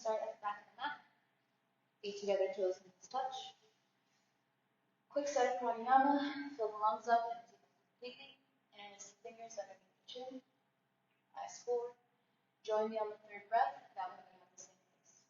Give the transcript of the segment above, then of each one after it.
start at the back of the mat. Feet together, toes and knees touch. Quick set of pranayama. Fill the lungs up and completely. Interlace the fingers underneath the chin. Eyes forward. Join me on the third breath. That way we have the same pace.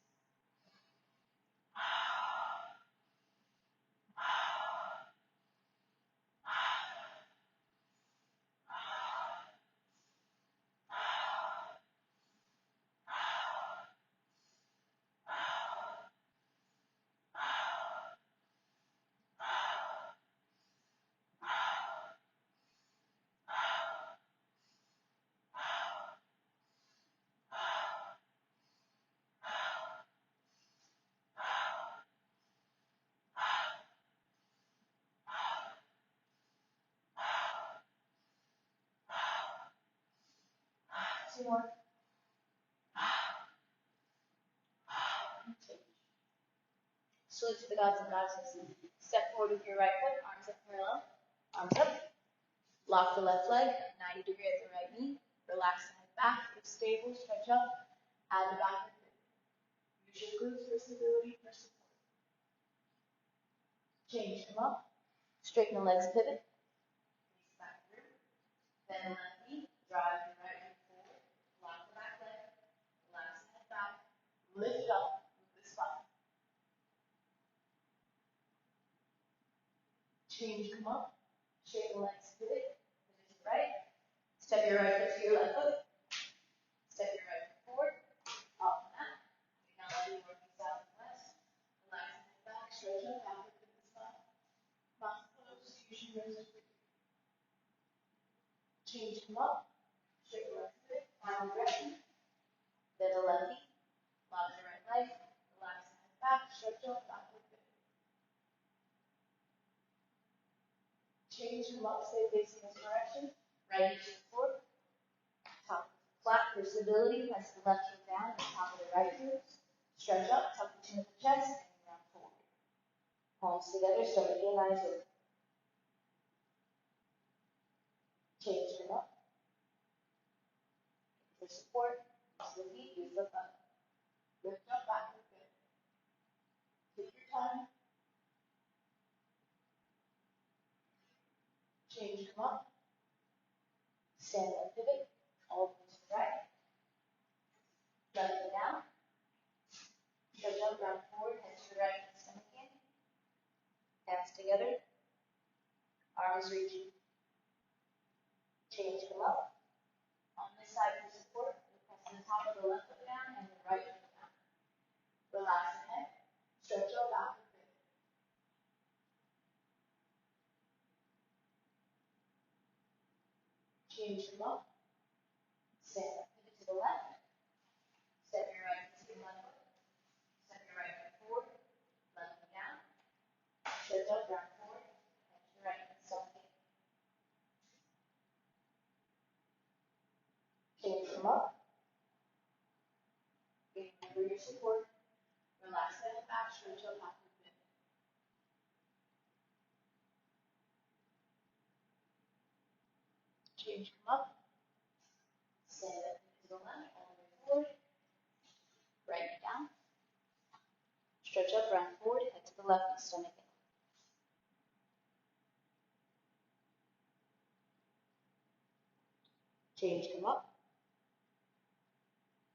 Two more. Salute to the gods and goddesses. Step forward with your right foot, arms up parallel, arms up. Lock the left leg, 90 degree at the right knee. Relax the head back, keep stable, stretch up. Add the back of the hip. Use your glutes for stability, for support. Change, come up. Straighten the legs, pivot. Face back through. Bend the left knee, drive your right knee forward. Lock the back leg, relax the head back. Lift up, move the spine. Change, come up. Straighten the legs, pivot. Pivot to the right. Step your right foot to your left foot. Step your right foot forward. Up and out. Now let me work south and west. Relax the head back, stretch up, backward to the spine. Mountain pose, fusion roses for you. Change, come up. Straighten the legs, pivot. Final direction. Bend the left knee. Lock the right leg. Relax the head back, stretch up, backward pivot. Change, come up, stay facing this direction. Right knee to the floor. Top flat for stability. Press the left heel down at the top of the right heel. Stretch up, tuck the chin at the chest, and round forward. Palms together, start again, eyes open. Change, come up. For support, use the feet, use the butt. Lift up, backward pivot. Take your time. Change, come up. Stand up, pivot. All the way to the right. Left foot down. Stretch up, round forward, head to the right, stomach in. Hands together. Arms reaching. Change, come up. On this side for support, we press the top of the left foot down and the right foot down. Relax the head. Stretch up, backward pivot. Change, come up. Stand up, pivot to the left. Step your right foot to your left foot. Step your right foot forward. Left foot down. Stretch up, round forward. Head to the right, stomach in. Change, come up. Remember your support. Relax the head back, stretch up, backward pivot. Change, come up. Stand up to the left, all the way forward. Right knee down. Stretch up, round forward, head to the left, and stomach in. Change, come up.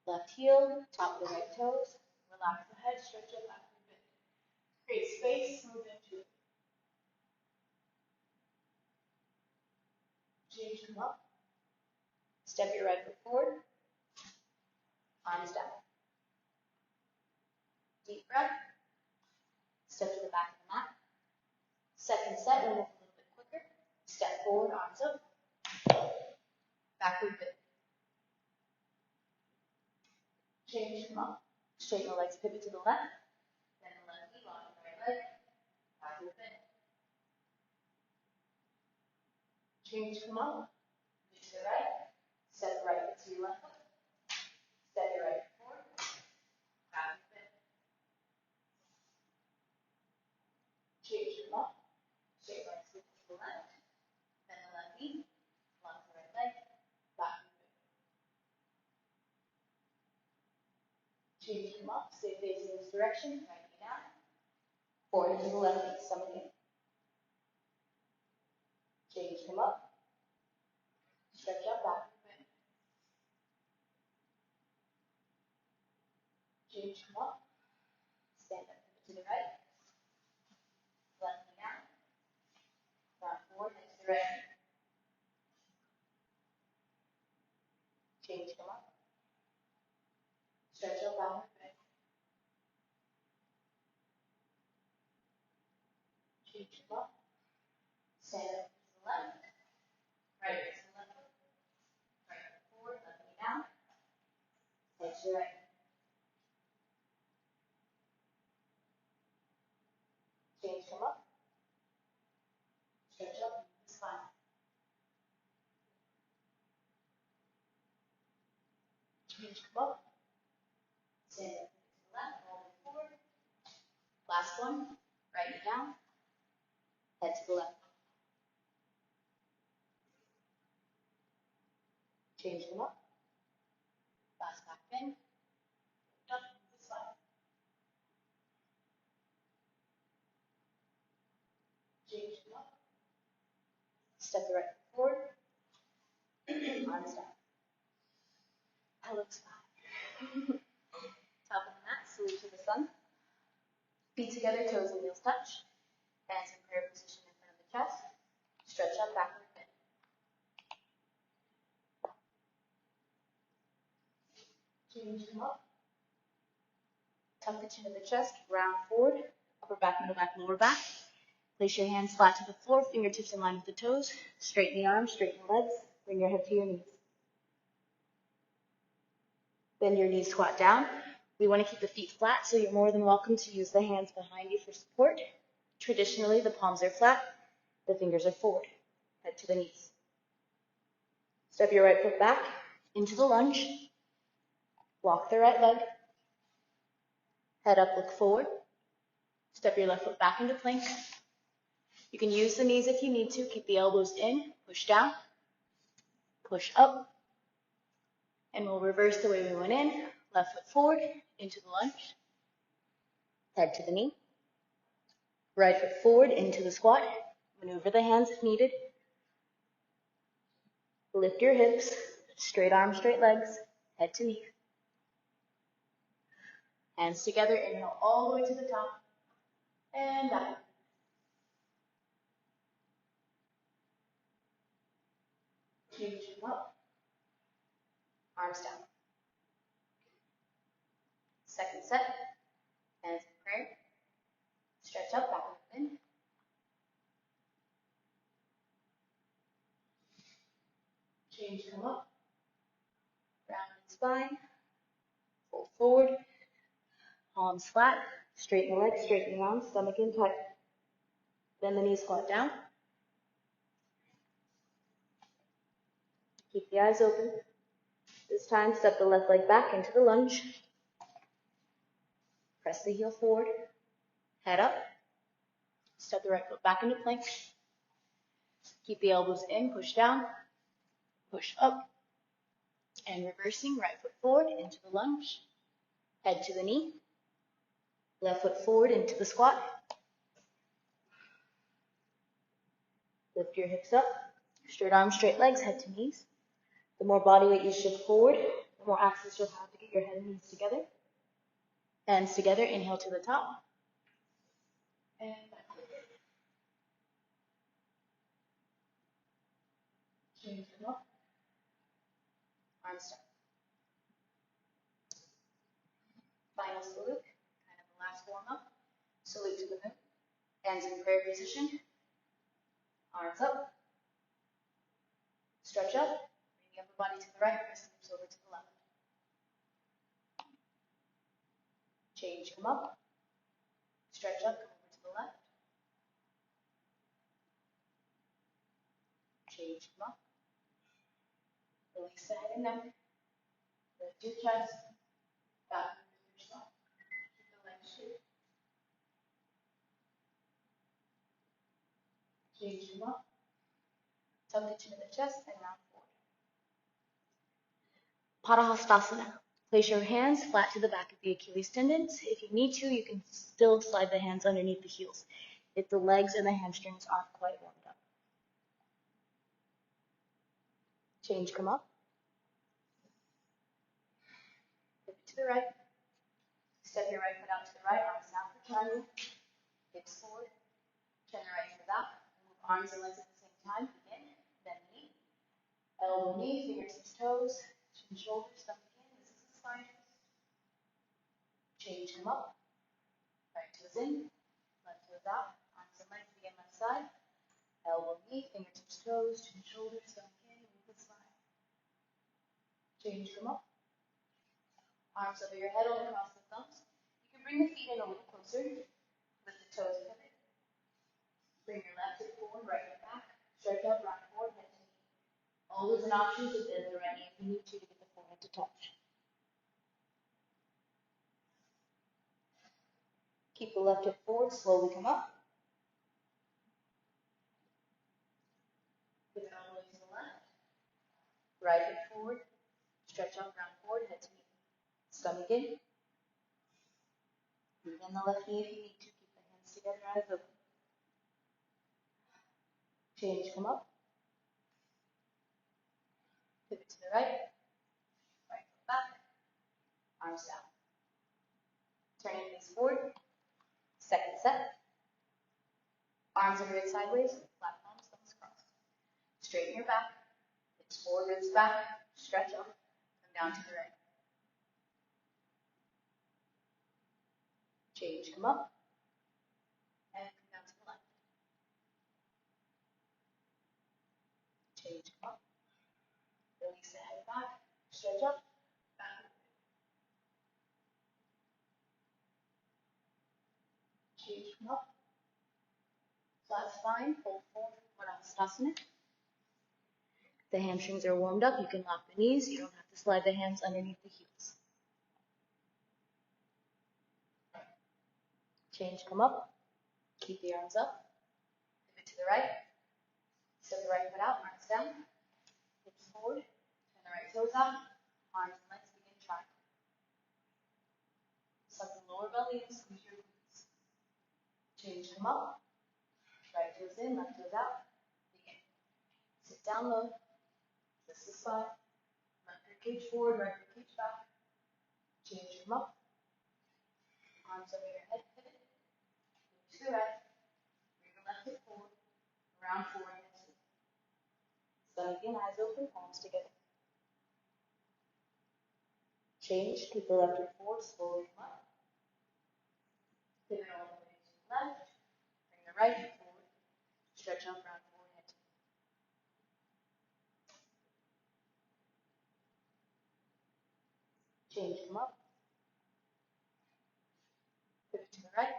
Left heel, top of the right toes. Relax the head, stretch up, backward pivot. Create space, move into it. Change, come up. Step your right foot forward. Arms down. Deep breath. Step to the back of the mat. Second set, we'll move a little bit quicker. Step forward, arms up. Backward pivot. Change, come up. Straighten the legs, pivot to the left. Then the left knee, lock the right leg. Backward pivot. Change, come up. Pivot to the right. Step the right foot to your left foot. Step your right foot forward. Backward pivot. Change, come up. Straight legs, pivot to the left. Then the left knee, lock the right leg. Backward pivot. Change, Change, come up, stay facing this direction, right knee down. Forward to the left knee, stomach in. Change, come up. Stretch out back. Change, come up. Stand up to the right. Left knee down. Round forward, head to the right. Change, come up. Stretch out back. Change, come up. Stand up to the left. Right to the left foot. Right foot forward, left knee down. Head to the right. Change, come up. Stretch up the spine. Change, come up. Stand up to the left, roll forward. Last one. Right knee down. Head to the left. Change, come up. Last back bend. Up the spine. Change, come up. Step the right foot forward. Arms down. Pelvic spine. Top of the mat, salute to the sun. Feet together, toes and heels touch. Hands in prayer position in front of the chest. Stretch up, backward bend. Change, come up. Tuck the chin to the chest, round forward. Upper back, middle back, lower back. Place your hands flat to the floor, fingertips in line with the toes. Straighten the arms, straighten the legs. Bring your head to your knees. Bend your knees, squat down. We want to keep the feet flat, so you're more than welcome to use the hands behind you for support. Traditionally, the palms are flat, the fingers are forward. Head to the knees. Step your right foot back into the lunge. Walk the right leg. Head up, look forward. Step your left foot back into plank. You can use the knees if you need to. Keep the elbows in. Push down. Push up. And we'll reverse the way we went in. Left foot forward into the lunge. Head to the knee. Right foot forward into the squat. Maneuver the hands if needed. Lift your hips. Straight arms, straight legs. Head to knee. Hands together. Inhale all the way to the top. And down. Change them up. Arms down. Second set. Hands in prayer. Stretch up, back up in. Change, come up. Rounded spine. Fold forward. Palms flat. Straighten the legs, straighten the arms, stomach in tight. Bend the knees, squat down. Keep the eyes open. This time, step the left leg back into the lunge. Press the heel forward. Head up. Step the right foot back into plank. Keep the elbows in, push down, push up. And reversing, right foot forward into the lunge. Head to the knee. Left foot forward into the squat. Lift your hips up. Straight arms, straight legs, head to knees. The more body weight you shift forward, the more access you'll have to get your head and knees together. Hands together, inhale to the top. And back. Change them up. Arms down. Final salute, kind of the last warm up. Salute to the moon. Hands in prayer position. Arms up. Stretch up. Bring the upper body to the right, press the hips over to the left. Change, come up. Stretch up, come over to the left. Change, come up. Release the head and neck. Lift your chest. Back into your spine. Keep the legs straight. Change, come up. Tuck the chin in the chest and round forward. Padahastasana. Place your hands flat to the back of the Achilles tendons. If you need to, you can still slide the hands underneath the heels if the legs and the hamstrings aren't quite warmed up. Change, come up. Pivot to the right. Step your right foot out to the right, arms down for triangle. Hips forward. Turn the right foot out. Move arms and legs at the same time. Begin. Bend knee. Elbow, knee, fingertips, toes. Chin, shoulders, stomach in. This is the spine twist. Change, come up. Right toes in. Left toes out. Arms and legs begin left side. Elbow, knee, fingertips, toes. Chin, shoulders, stomach in. Move the spine. Change, come up. Arms over your head, over across the thumbs. You can bring the feet in a little closer. Lift the toes, pivot. Bring your left hip forward, right hip back. Stretch out, rock forward, head to knee. Always an option to bend the right knee if you need to get the forehead to touch. Keep the left hip forward, slowly come up. Pivot all the way to the left. Right hip forward. Stretch out, round forward, head to knee. Stomach in. Move in the left knee if you need to. Keep the hands together, eyes open. Change, come up. Pivot to the right. Right foot back. Arms down. Turning knees forward. Second set. Arms over head sideways. Flat palms, thumbs crossed. Straighten your back. Hips forward, ribs back. Stretch up. Come down to the right. Change, come up. And come down to the left. Change, come up. Release the head back. Stretch up. Back. Change, come up. Flat spine. Fold forward. Asanas. The hamstrings are warmed up. You can lock the knees. You don't have to slide the hands underneath the heels. Change, come up. Keep the arms up. Pivot to the right. Step the right foot out, arms down. Hips forward. Turn the right toes out. Arms and legs begin triangle. Suck the lower belly and squeeze your glutes. Change, come up. Right toes in, left toes out. Begin. Sit down low. Twist the spine. Left rib cage forward, right rib cage back. Change, come up. Arms over your head, pivot. Move to the right. Bring the left hip forward. Round forward, head to knee. Stomach in, eyes open, palms together. Change, keep the left hip forward, slowly come up. Pivot all the way to the left. Bring the right hip forward. Stretch out, round forward, head to knee. Change, come up. Pivot to the right.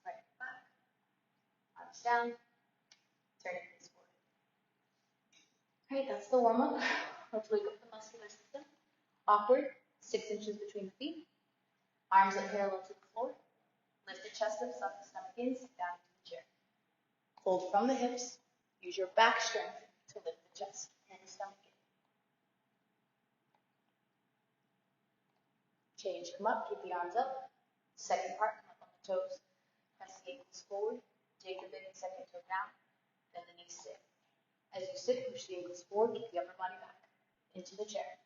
Right back. Arms down. Turn your knees forward. Alright, that's the warm-up. Let's wake up the muscular system. Awkward. 6 inches between the feet. Arms up parallel to the floor. Lift the chest up, suck the stomach in, sit down into the chair. Fold from the hips. Use your back strength to lift the chest and the stomach in. Change, come up, keep the arms up. Second part, come up on the toes. Press the ankles forward. Dig the big second toe down. Then the knees sit. As you sit, push the ankles forward, keep the upper body back into the chair.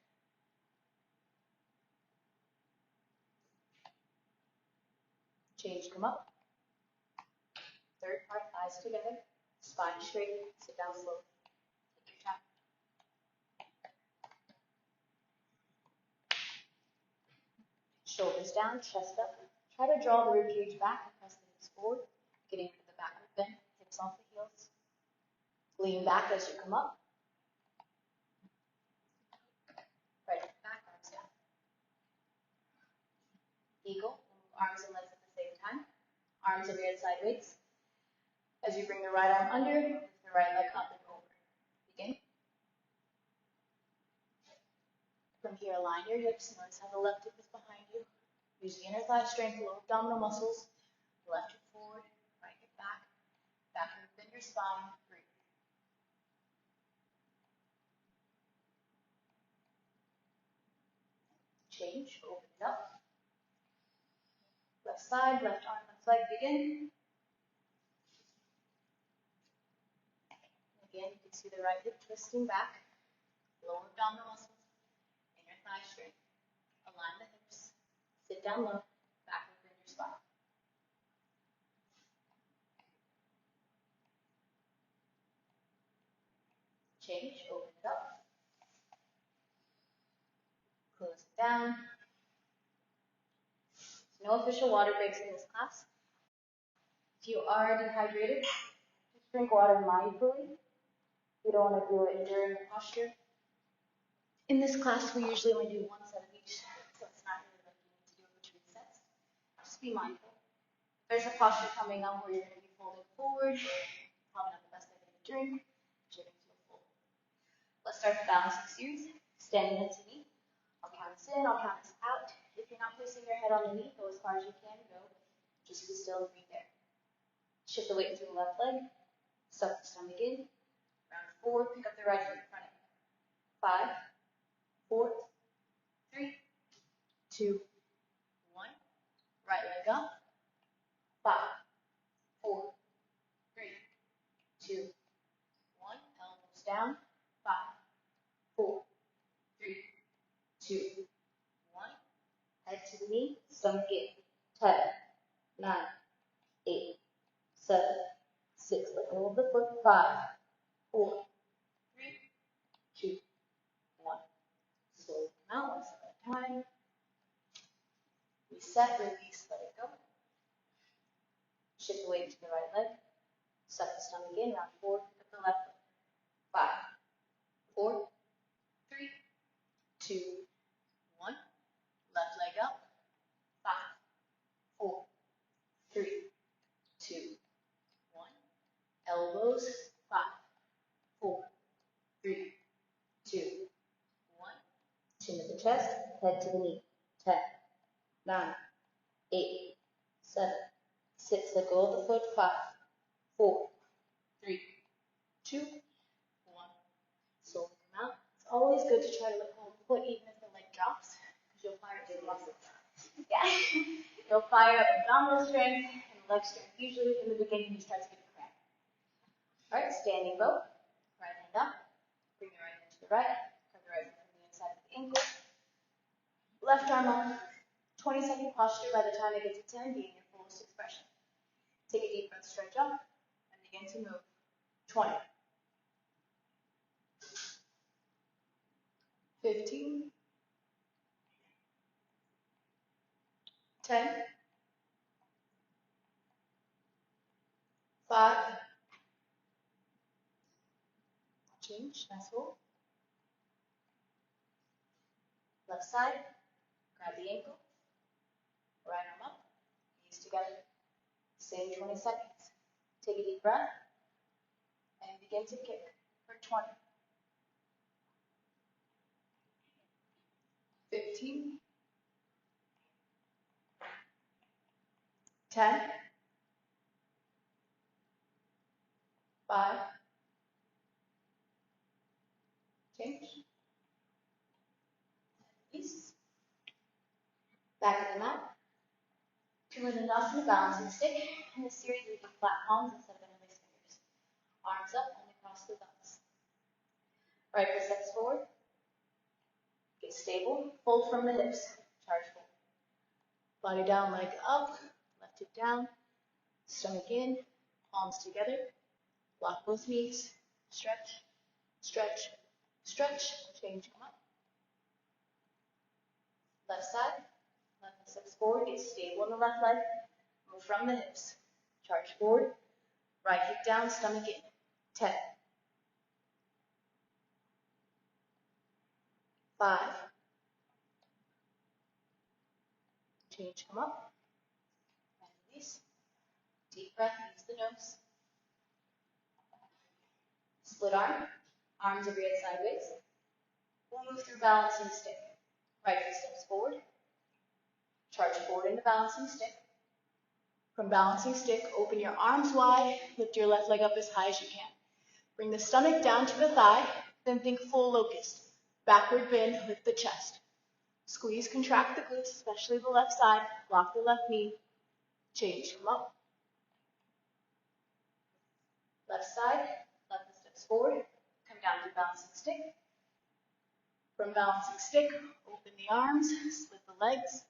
Change, come up. Third part, eyes together. Spine straight. Sit down slowly. Take your time. Shoulders down, chest up. Try to draw the rib cage back and press the hips forward, getting to the back of the bend, hips off the heels. Lean back as you come up. Right back, arms down. Eagle, arms and legs at the same time. Arms over head sideways. As you bring the right arm under, lift the right leg up and over. Begin. From here, align your hips. Notice how the left hip is behind you. Use the inner thigh strength, lower abdominal muscles. Left hip forward, right hip back. Back hip bend your spine. Breathe. Change, open it up. Left side, left arm, left leg, begin. Again, you can see the right hip twisting back, lower abdominal muscles, inner thigh straight. Align the hips, sit down low, backward bend your spine. Change, open it up. Close it down. No official water breaks in this class. If you are dehydrated, just drink water mindfully. You don't want to do it during the posture. In this class, we usually only do one set of each, so it's not really like you need to do it between sets. Just be mindful. If there's a posture coming up where you're going to be folding forward, probably not the best idea to drink, but you're going to feel full. Let's start the balancing series. Standing head to knee. I'll count us in, I'll count us out. If you're not placing your head on the knee, go as far as you can. Go. Just be still and breathe there. Shift the weight into the left leg. Suck the stomach in. Round 4, pick up the right foot in front of you. 5, 4, 3, 2, 1. Right leg up. 5, 4, 3, 2, 1. Elbows down. 5, 4, 3, 2, 1. Head to the knee. Stomach in. 10, 9, 8, 7, 6. Let go of the foot. 5, 4, 3, 2, 1. Slowly come out, one step at a time. Reset, release, let it go. Shift the weight to the right leg. Suck the stomach in. Round 4, pick up the left leg. 5, 4, 3, 2, 1. Left leg up. 5, 4, 3, 2, 1. Elbows. 5, 4, 3, 2, 1. Chin to the chest, head to the knee. 10, 9, 8, 7, 6. Let go of the foot. 5, 4, 3, 2, 1. Slowly come out. It's always good to try to let go of the foot even if the leg drops, because you'll fire up some muscles. Yeah. You'll fire up abdominal strength and leg strength. Usually in the beginning you start to get a cramp. Alright, standing bow. Right hand up. Bring your right hand to the right. Curve the right foot from the inside of the ankle. Left arm up. 20-second posture. By the time it gets to 10, be in your fullest expression. Take a deep breath, stretch up, and begin to move. 20. 15. 10. 5. Change, nice hold. Left side, grab the ankle. Right arm up, knees together. Same 20 seconds. Take a deep breath and begin to kick for 20. 15. 10. 5. Change. Release. Back of the mat. Handstands, balancing stick. In this series, we do flat palms instead of interlaced fingers. Arms up and across the thumbs. Right foot steps forward. Get stable. Fold from the hips. Charge forward. Body down, leg up. Left hip down. Stomach in. Palms together. Lock both knees. Stretch. Stretch. Stretch. Change. Come up. Left side. Left foot steps forward. Get stable in the left leg. Move from the hips. Charge forward. Right hip down. Stomach in. 10. 5. Change, come up. And release. Deep breath, use the nose. Split arm. Arms over your head sideways. We'll move through balancing stick. Right foot steps forward. Charge forward into balancing stick. From balancing stick, open your arms wide. Lift your left leg up as high as you can. Bring the stomach down to the thigh. Then think full locust. Backward bend, lift the chest. Squeeze, contract the glutes, especially the left side. Lock the left knee. Change, come up. Left side, left steps forward. Come down to balancing stick. From balancing stick, open the arms, split the legs.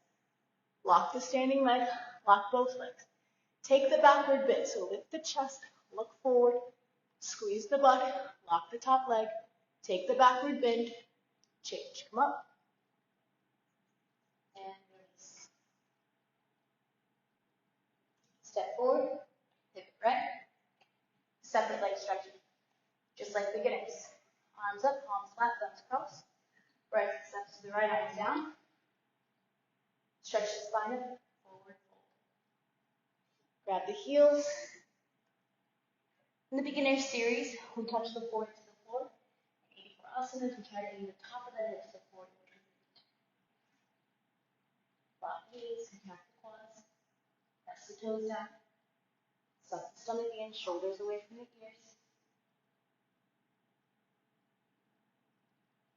Lock the standing leg, lock both legs. Take the backward bend, so lift the chest, look forward, squeeze the butt, lock the top leg, take the backward bend, change, come up, and release. Step forward, pivot right, separate leg stretching, just like beginners. Arms up, palms flat, thumbs crossed, right steps to the right, arms down, stretch the spine up, forward, fold. Grab the heels. In the beginner series, we touch the floor to the floor. For Asanas, we try to aim the top of the hips to forward. Flat knees, contract the quads, press the toes down, suck the stomach in, shoulders away from the ears.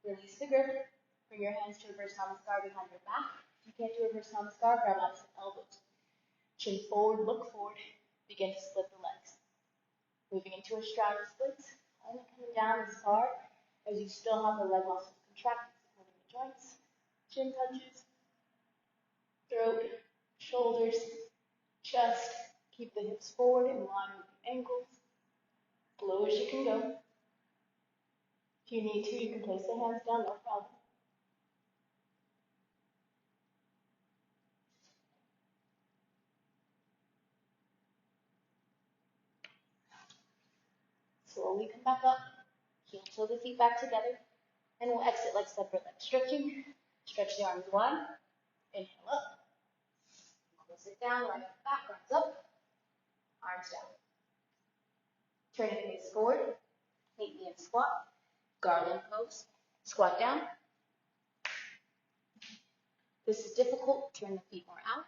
Release the grip, bring your hands to reverse namaskar behind your back. If you can't do reverse namaskar, grab opposite elbows. Chin forward, look forward, begin to split the legs. Moving into a straddle splits, only coming down as far as you still have the leg muscles contracted, supporting the joints. Chin touches, throat, shoulders, chest. Keep the hips forward in line with the ankles. As low as you can go. If you need to, you can place the hands down, no problem. Slowly come back up. Heel toe the feet back together. And we'll exit like separate legs. Stretching. Stretch the arms wide. Inhale up. Close it down, right back, arms up. Arms down. Turn your face forward. Meet me in squat. Garland pose. Squat down. This is difficult. Turn the feet more out.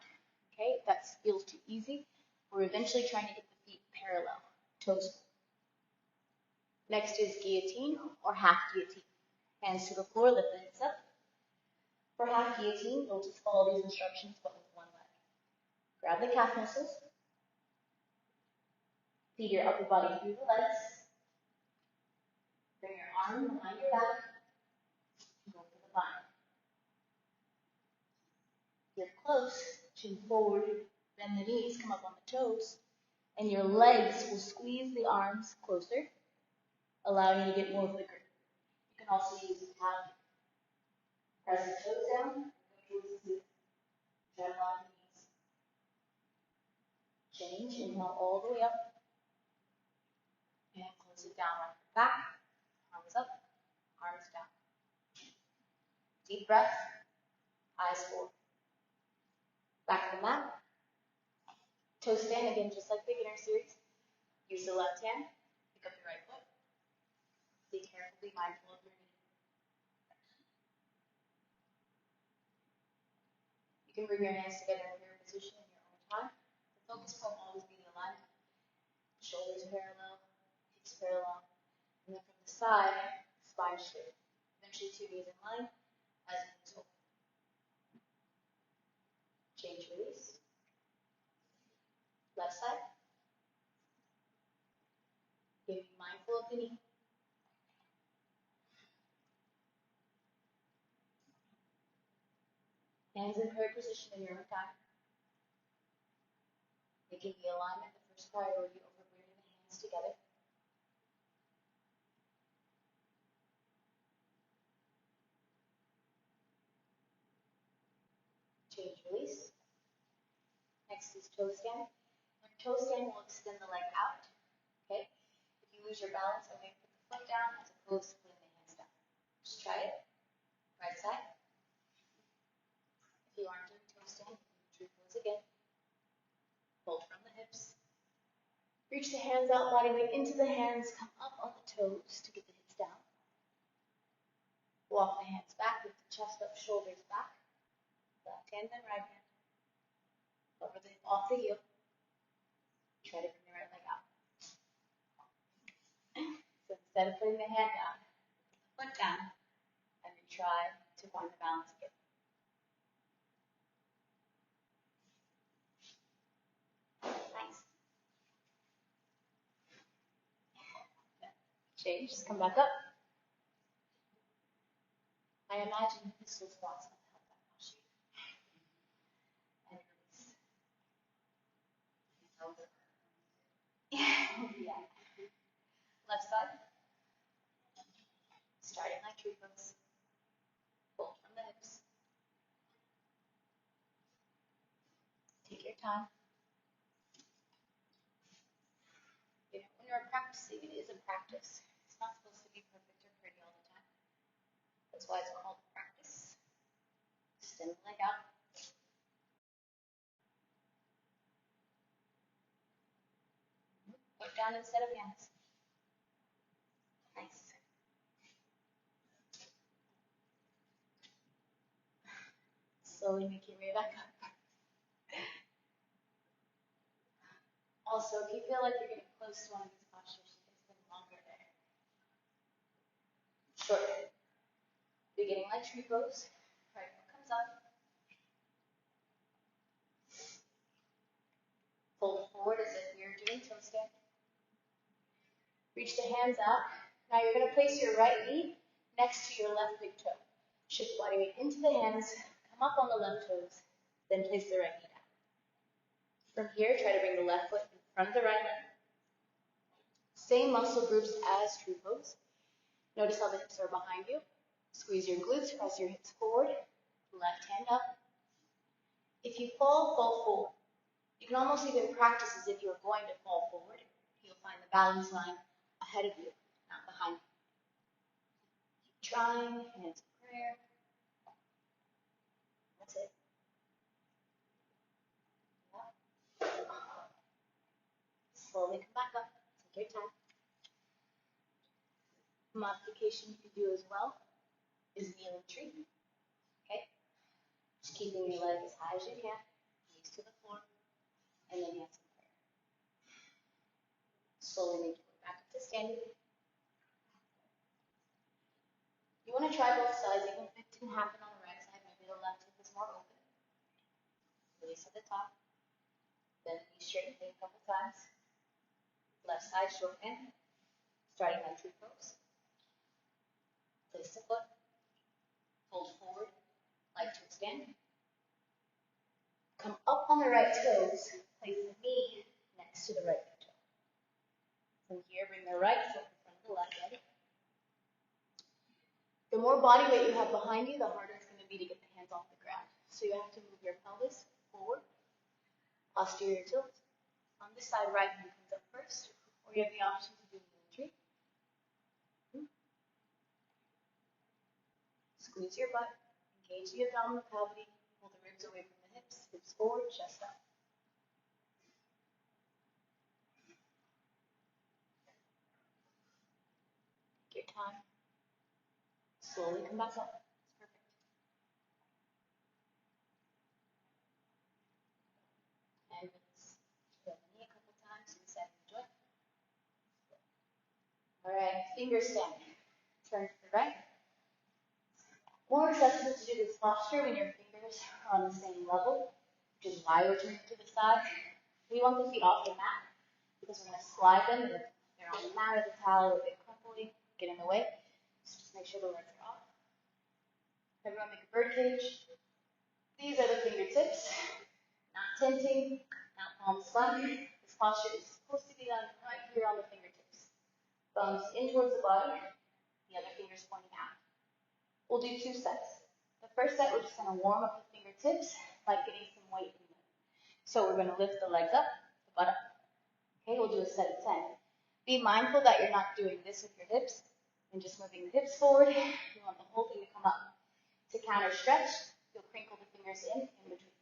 Okay, if that feels too easy, we're eventually trying to get the feet parallel. Toes. Next is guillotine or half guillotine. Hands to the floor, lift the hips up. For half guillotine, you'll just follow these instructions but with one leg. Grab the calf muscles. Feed your upper body through the legs. Bring your arm behind your back. Go for the bind. Get close, chin forward, bend the knees, come up on the toes, and your legs will squeeze the arms closer, allowing you to get more of the grip. You can also use the tap. Press the toes down, go towards the ceiling. Try to lock the knees. Change, inhale all the way up, and close it down, right back, arms up, arms down. Deep breath, eyes forward. Back to the mat. Toe stand, again, just like beginner series. Use the left hand, pick up the right foot. Be careful, be mindful of your knee. You can bring your hands together in your position in your own time. The focus will always be the alignment. Shoulders parallel, hips parallel. And then from the side, spine straight. Eventually 2 knees in line as it moves over. Change, release. Left side. Be mindful of the knee. Hands in prayer position in your own time. Making the alignment the first priority over bringing the hands together. Change, release. Next is toe stand. When toe stand, we'll extend the leg out. Okay? If you lose your balance, okay, put the foot down as opposed to putting the hands down. Just try it. Right side. If you aren't doing toe stand, you can do toes again. Pull from the hips. Reach the hands out, body weight into the hands. Come up on the toes to get the hips down. Walk the hands back, lift the chest up, shoulders back. Left hand, then right hand. Off the heel. Try to bring the right leg out. So instead of putting the hand down, put the foot down, and then try to find the balance again. change. Just come back up. I imagine pistol squats will help that posture. And release. Yeah. Left side. Starting like tree pose. Fold from the hips. Take your time. You know, when you're practicing, it is a practice. It's not supposed to be perfect or pretty all the time. That's why it's called practice. Extend the leg out. Put down instead of hands. Nice. Slowly make your way back up. Also, if you feel like you're getting close to one of these postures, you can spend longer there. Short. Beginning like tree pose. Right foot comes up. Fold forward as if you're doing toe stand. Reach the hands out. Now you're going to place your right knee next to your left big toe. Shift body weight into the hands. Come up on the left toes. Then place the right knee down. From here, try to bring the left foot in front of the right leg. Same muscle groups as tree pose. Notice how the hips are behind you. Squeeze your glutes, press your hips forward. Left hand up. If you fall, fall forward. You can almost even practice as if you're going to fall forward. You'll find the balance line ahead of you, not behind you. Keep trying, hands in prayer. That's it. Slowly come back up. Take your time. Modification you can do as well is kneeling tree. Okay? Just keeping your leg as high as you can, knees to the floor, and then hands in prayer. Slowly make your way back up to standing. You want to try both sides, even if it didn't happen on the right side, maybe the left hip is more open. Release at the top. Then knee straighten a couple times. Left side short hand. Starting like tree pose. Place the foot. Fold forward like toe stand. Come up on the right toes. Place the knee next to the right toe. From here, bring the right foot in front of the left leg. The more body weight you have behind you, the harder it's going to be to get the hands off the ground. So you have to move your pelvis forward, posterior tilt. On this side, right hand comes up first, or you have the option to do kneeling tree. Squeeze your butt, engage the abdominal cavity, pull the ribs away from the hips, hips forward, chest up. Take your time. Slowly come back up. It's perfect. And release. Bend the knee a couple times, reset the joint. All right, finger stand. Turn to the right. More accessible to do this posture when your fingers are on the same level, which is why we're turning to the side. We want the feet off the mat because we're going to slide them. If they're on the mat or the towel or a bit crumply, get in the way. Just make sure the legs are off. Everyone make a bird cage. These are the fingertips. Not tenting, not palms flat. This posture is supposed to be done right here on the fingertips. Thumbs in towards the body, the other fingers pointing out. We'll do 2 sets. The first set, we're just going to warm up the fingertips, like getting some weight in them. So we're going to lift the legs up, the butt up. Okay, we'll do a set of 10. Be mindful that you're not doing this with your hips and just moving the hips forward. You want the whole thing to come up. To counter stretch, you'll crinkle the fingers in between.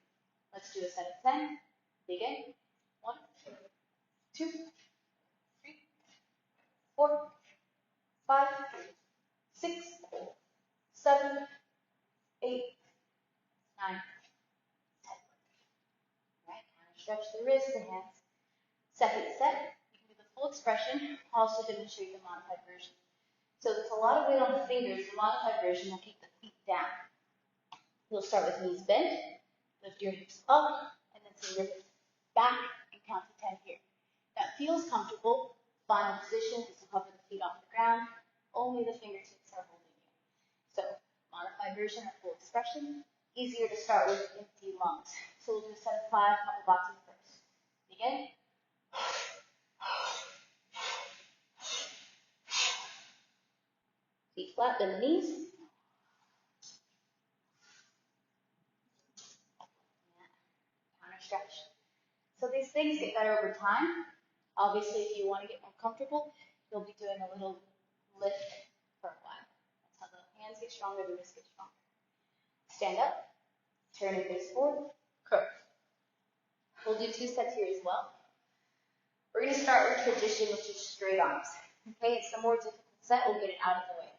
Let's do a set of 10. Begin. 1, 2, 3, 4, 5, 6, 7, 8, 9, 10. Right, counter stretch the wrists, the hands. Second set, you can do the full expression, also demonstrate the modified version. So there's a lot of weight on the fingers. The modified version will keep the feet down. You'll start with knees bent, lift your hips up, and then send your hips back and count to 10 here. That feels comfortable, Final position is to hover the feet off the ground. Only the fingertips are holding you. So, modified version or full expression. Easier to start with empty lungs. So we'll do a set of 5, couple boxes first. Begin. Feet flat, bend the knees. Counter stretch. So these things get better over time. Obviously, if you want to get more comfortable, you'll be doing a little lift for a while. That's how the hands get stronger, the wrists get stronger. Stand up, turn and face forward, curl. We'll do 2 sets here as well. We're going to start with tradition, which is straight arms. Okay, it's the more difficult set. We'll get it out of the way.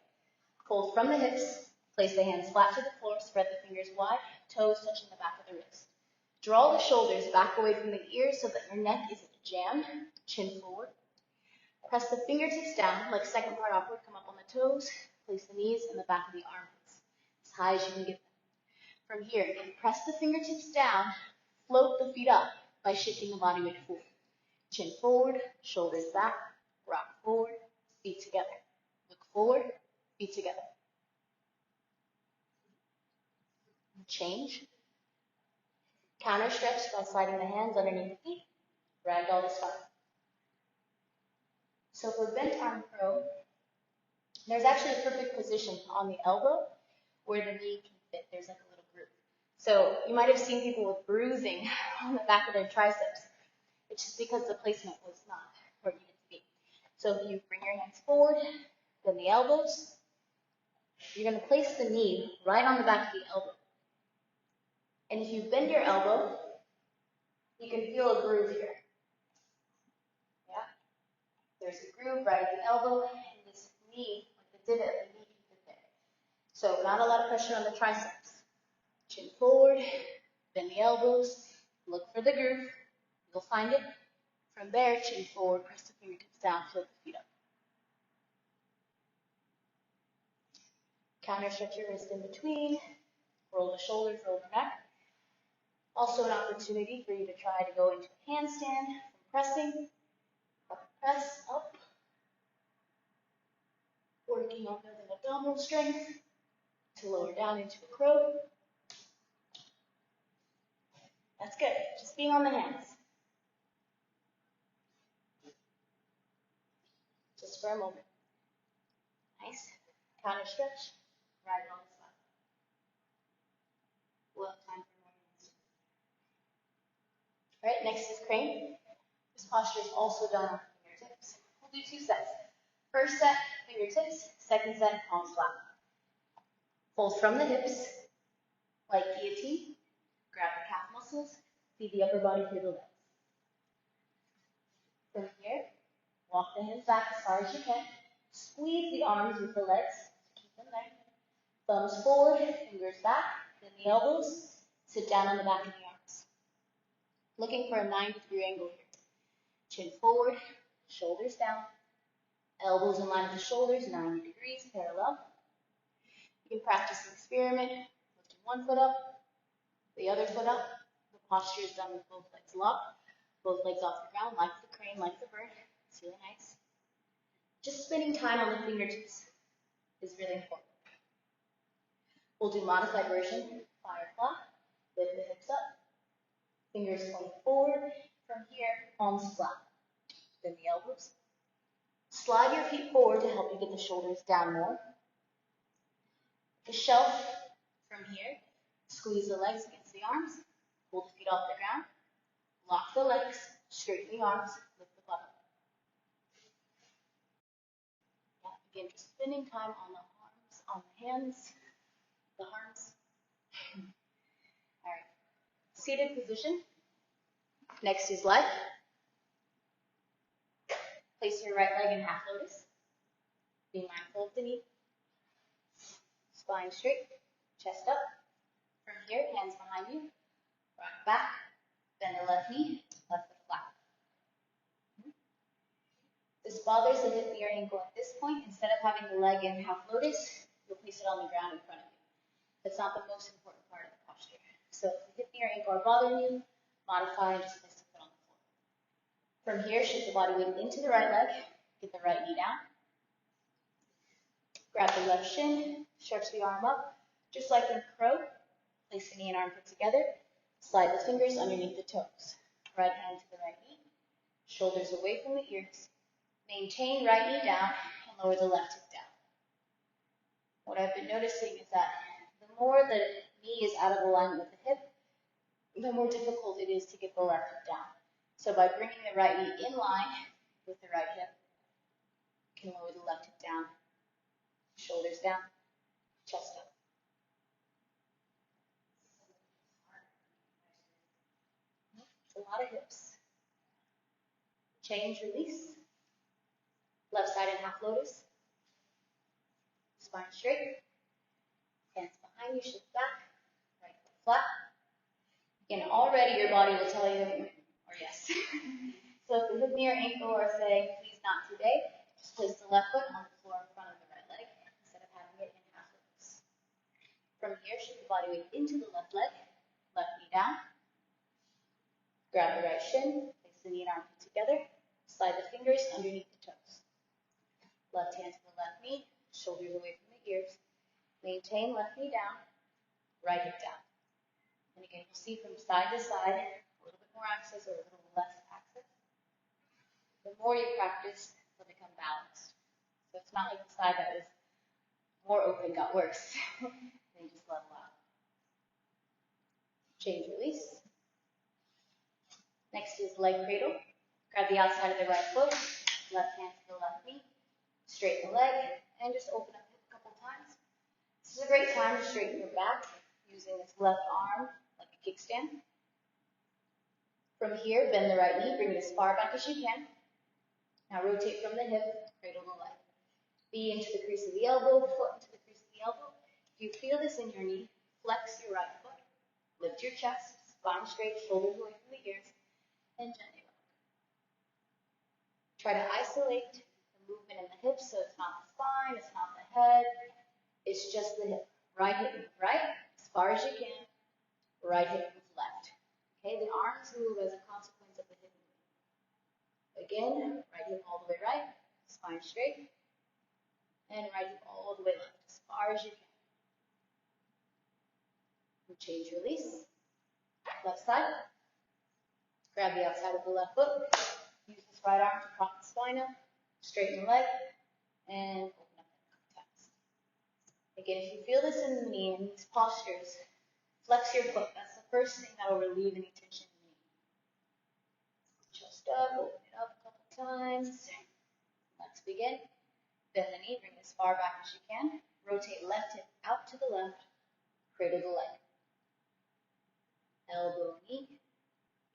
Fold from the hips, place the hands flat to the floor, spread the fingers wide, toes touching the back of the wrist. Draw the shoulders back away from the ears so that your neck isn't jammed, chin forward. Press the fingertips down, like second part upward, come up on the toes, place the knees in the back of the armpits, as high as you can get them. From here, press the fingertips down, float the feet up by shifting the body weight forward. Chin forward, shoulders back, rock forward, feet together. Look forward, feet together. Change. Counter stretch by sliding the hands underneath the feet. Ragdoll to start. So for bent arm curl, there's actually a perfect position on the elbow where the knee can fit. There's like a little groove. So you might have seen people with bruising on the back of their triceps. It's just because the placement was not where it needed to be. So if you bring your hands forward, then the elbows, you're going to place the knee right on the back of the elbow. And if you bend your elbow, you can feel a groove here. Yeah? There's a groove right at the elbow, and this knee, like the divot of the knee, can fit there. So not a lot of pressure on the triceps. Chin forward, bend the elbows, look for the groove. You'll find it. From there, chin forward, press the fingertips down, float the feet up. Counter stretch your wrist in between. Roll the shoulders, roll the neck. Also an opportunity for you to try to go into a handstand from pressing. Up, press, up. Working on building abdominal strength to lower down into a crow. That's good. Just being on the hands. Just for a moment. Nice. Counter stretch. Right on the spot. We'll have time for more hands. All right, next is crane. This posture is also done on fingertips. We'll do 2 sets. First set, fingertips. Second set, palms flat. Fold from the hips, like guillotine. Grab the calf muscles. Feed the upper body through the legs. From here, walk the hands back as far as you can. Squeeze the arms with the legs to keep them there. Thumbs forward, fingers back, bend the elbows. Sit down on the back of the arms. Looking for a 90-degree angle here. Chin forward, shoulders down. Elbows in line with the shoulders, 90 degrees, parallel. You can practice an experiment, lifting one foot up, the other foot up. The posture is done with both legs locked, both legs off the ground, like the crane, like the bird. It's really nice. Just spending time on the fingertips is really important. We'll do modified version, firefly. Lift the hips up, fingers point forward. From here, palms flat. Bend the elbows. Slide your feet forward to help you get the shoulders down more. The shelf from here, squeeze the legs against the arms, pull the feet off the ground, lock the legs, straighten the arms, lift the butt up. Yeah, again, just spending time on the arms, on the hands, the arms. All right, seated position. Next is leg. Place your right leg in half lotus. Be mindful of the knee. Spine straight, chest up. From here, hands behind you. Rock back, bend the left knee, left foot flat. This bothers the hip, knee, or ankle at this point. Instead of having the leg in half lotus, you'll place it on the ground in front of you. That's not the most important part of the posture. So if the hip, knee, or ankle are bothering you, modify and just place the foot on the floor. From here, shift the body weight into the right leg. Get the right knee down. Grab the left shin, stretch the arm up, just like in crow. Place the knee and armpit together. Slide the fingers underneath the toes. Right hand to the right knee. Shoulders away from the ears. Maintain right knee down and lower the left hip down. What I've been noticing is that the more the knee is out of alignment with the hip, the more difficult it is to get the left hip down. So by bringing the right knee in line with the right hip, you can lower the left hip down, shoulders down, chest up. It's a lot of hips. Change, release. Left side in half lotus. Spine straight. Hands behind you, shift back. Right foot flat. Again, already your body will tell you, or yes. So if the hip, knee, or ankle are saying, please not today, just place the left foot on the floor in front of the right leg instead of having it in half lotus. From here, shift the body weight into the left leg, left knee down. Grab the right shin, place the knee and armpit together, slide the fingers underneath the toes. Left hand to the left knee, shoulders away from the ears. Maintain left knee down, right hip down. And again, you'll see from side to side, a little bit more access or a little less access. The more you practice, they'll become balanced. So it's not like the side that was more open got worse. They just level out. Change, release. Next is leg cradle. Grab the outside of the right foot, left hand to the left knee, straighten the leg, and just open up a couple times. This is a great time to straighten your back using this left arm like a kickstand. From here, bend the right knee, bring it as far back as you can. Now rotate from the hip, cradle the leg. Knee into the crease of the elbow, foot into the crease of the elbow. If you feel this in your knee, flex your right foot, lift your chest, spine straight, shoulders away from the ears, and gently rock. Try to isolate the movement in the hips so it's not the spine, it's not the head, it's just the hip. Right hip move right, as far as you can. Right hip move left. Okay, the arms move as a consequence of the hip movement. Again, right hip all the way right, spine straight, and right hip all the way left, as far as you can. And change, release. Left side. Grab the outside of the left foot. Use this right arm to prop the spine up, straighten the leg, and open up a couple times. Again, if you feel this in the knee, in these postures, flex your foot. That's the first thing that will relieve any tension in the knee. Chest up, open it up a couple times. Let's begin. Bend the knee, bring it as far back as you can. Rotate left hip out to the left, cradle the leg. Elbow, knee,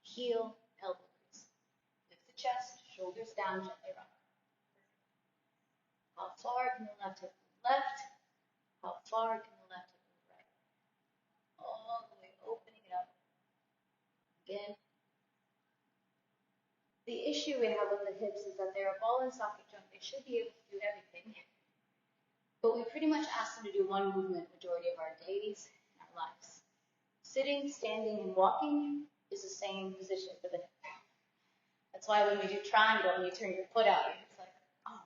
heel, elbow crease. Lift the chest, shoulders down, gently rock. How far can the left hip move left? How far can the left hip move right? All the way, opening it up. Again. The issue we have with the hips is that they're a ball and socket joint. They should be able to do everything. But we pretty much ask them to do one movement majority of our days and our lives. Sitting, standing, and walking is the same position for the hip. That's why when we do triangle and you turn your foot out, it's like, oh,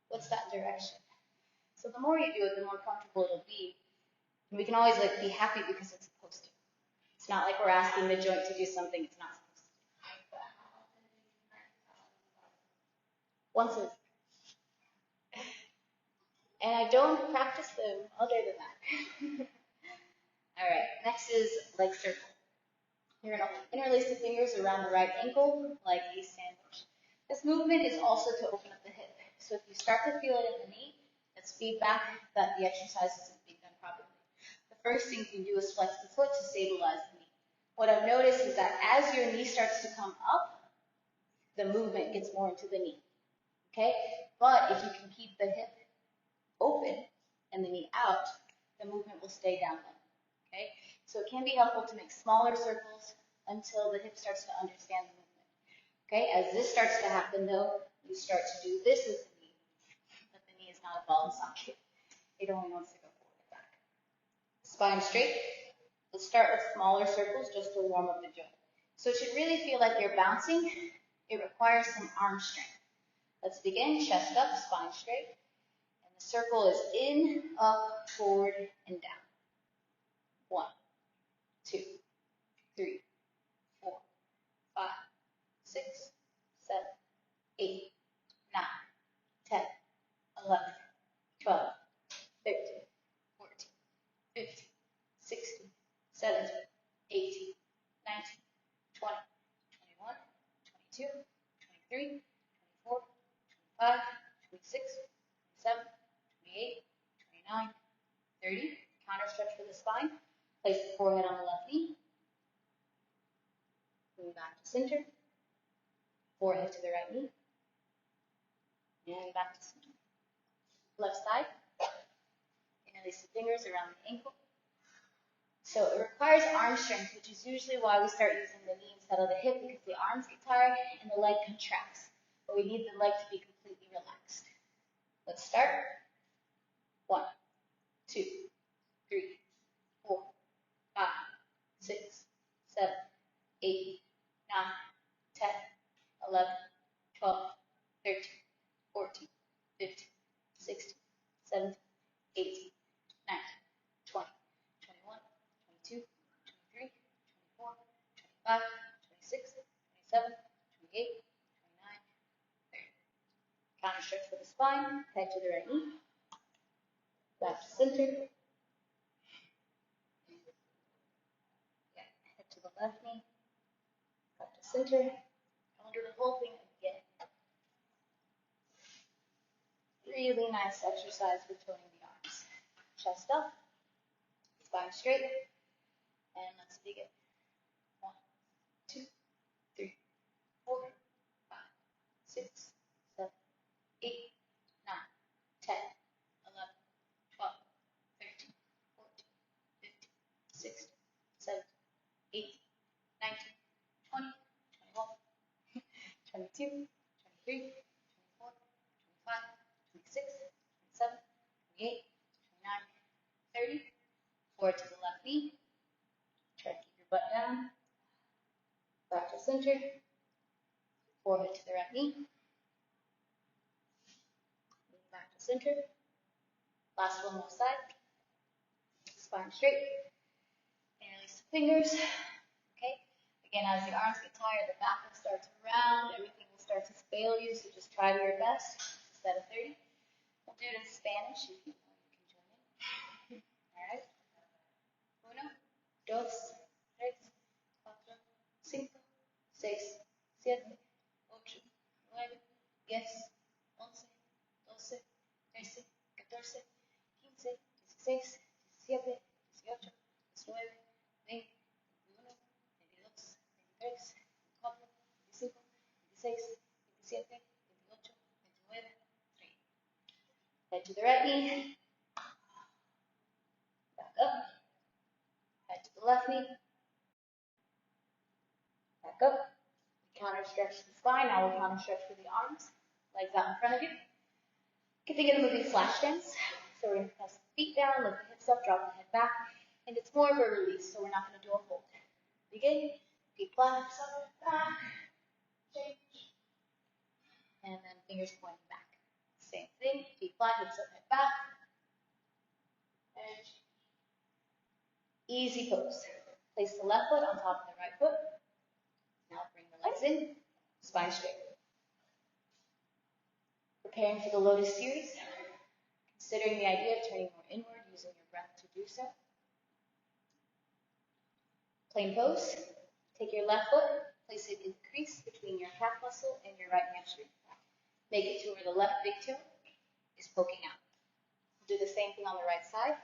what's that direction? So the more you do it, the more comfortable it'll be. And we can always be happy because it's supposed to. It's not like we're asking the joint to do something it's not supposed to do. Once a week. And I don't practice them other than that. All right, next is leg circle. You're going to interlace the fingers around the right ankle like a sandwich. This movement is also to open up the hip. So if you start to feel it in the knee, that's feedback that the exercise isn't being done properly. The first thing you can do is flex the foot to stabilize the knee. What I've noticed is that as your knee starts to come up, the movement gets more into the knee. Okay? But if you can keep the hip open and the knee out, the movement will stay down low. Okay? So it can be helpful to make smaller circles until the hip starts to understand the movement. Okay? As this starts to happen though, you start to do this with the knee. But the knee is not a ball and socket. It only wants to go forward and back. Spine straight. Let's start with smaller circles just to warm up the joint. So it should really feel like you're bouncing. It requires some arm strength. Let's begin. Chest up, spine straight. And the circle is in, up, forward, and down. 1, 2, 3, 4, 5, 6, 7, 8, 9, 10, 11, 12, 13, 14, 15, 16, 17, 18, 19, 20, 21, 22, 23, 24, 25, 26, 27, 28, 29, 30. Counter stretch for the spine. Place the forehead on the left knee. Move back to center. Forehead to the right knee. And back to center. Left side. Interlace the fingers around the ankle. So it requires arm strength, which is usually why we start using the knee instead of the hip, because the arms get tired and the leg contracts. But we need the leg to be completely relaxed. Let's start. 1, 2, 3, 4, 5, 6, 7, 8, 9, 10, 11, 12, 13, 14, 15, 16, 17, 18, 19, 20, 21, 22, 23, 24, 25, 26, 27, 28, 29, 30. Counter stretch for the spine, head to the right knee, back to center, head to the left knee, back to center. I'll do the whole thing again. Really nice exercise for toning the arms. Chest up, spine straight, and let's begin. 1, 2, 3, 4, 5, 6, 7, 8, 9, 10, 11, 12, 13, 14, 15, 16, 17, 18, 19, 20, 21, 22, 23, 24, 25, 26, 27, 28, 29, 30. Forward to the left knee. Try to keep your butt down. Back to center. Forehead to the right knee. Back to center. Last one, left side. Spine straight. Interlace the fingers. Okay. Again, as the arms get tired, the back will start to round. Everything will start to fail you, so just try your best. Instead of 30. We'll do it in Spanish if you want. You can join in. All right. 1, 2, 3, 4, 5, 6, 7, 8, 9, 10, 11, 12, 13, 14, 15, 16, 17, 18, 19, 20, 21, 22, 23, 24, 25, 26, 27, 28, 29, 30. Head to the right knee. Back up. Head to the left knee. Back up. Counter stretch the spine. Now we'll counter stretch for the arms. Legs out in front of you. You can think of them moving flash dance. So we're going to press the feet down, lift the hips up, drop the head back. And it's more of a release, so we're not going to do a hold. Begin. Feet flat, hips up, back. Change. And then fingers pointing back. Same thing. Feet flat, hips up, head back. And easy pose. Place the left foot on top of the right foot. Now bring the legs in, spine straight. Preparing for the Lotus series, considering the idea of turning more inward, using your breath to do so. Plain pose. Take your left foot, place it in the crease between your calf muscle and your right hamstring. Make it to where the left big toe is poking out. Do the same thing on the right side.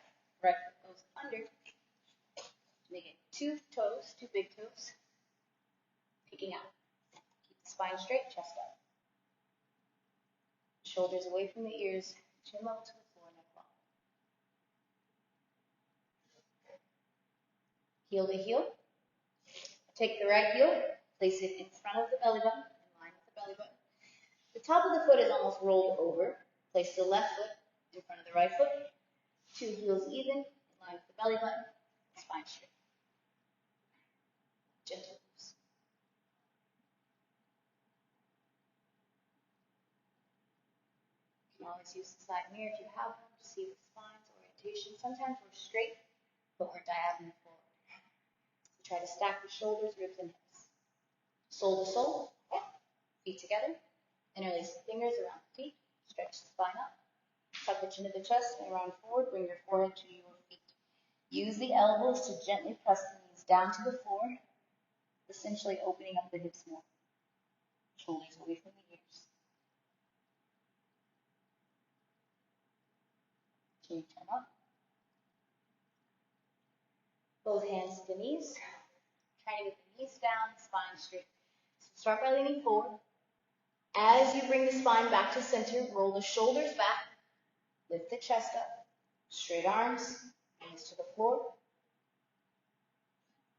Right foot goes under. Make it 2 toes, 2 big toes, peeking out. Keep the spine straight, chest up. Shoulders away from the ears, chin level to the floor, neck long. Heel to heel. Take the right heel, place it in front of the belly button, in line with the belly button. The top of the foot is almost rolled over. Place the left foot in front of the right foot. 2 heels even, in line with the belly button, spine straight. Gentle moves. always use the side mirror if you have one to see the spine's orientation. Sometimes we're straight, but we're diagonal forward. So try to stack the shoulders, ribs, and hips. Sole to sole, okay. Feet together. Interlace the fingers around the feet. Stretch the spine up. Tuck the chin to the chest and round forward. Bring your forehead to your feet. Use the elbows to gently press the knees down to the floor, essentially opening up the hips more. Shoulders away from the ears. Chin turn up. Both hands to the knees. Trying to get the knees down, spine straight. So start by leaning forward. As you bring the spine back to center, roll the shoulders back. Lift the chest up. Straight arms, hands to the floor.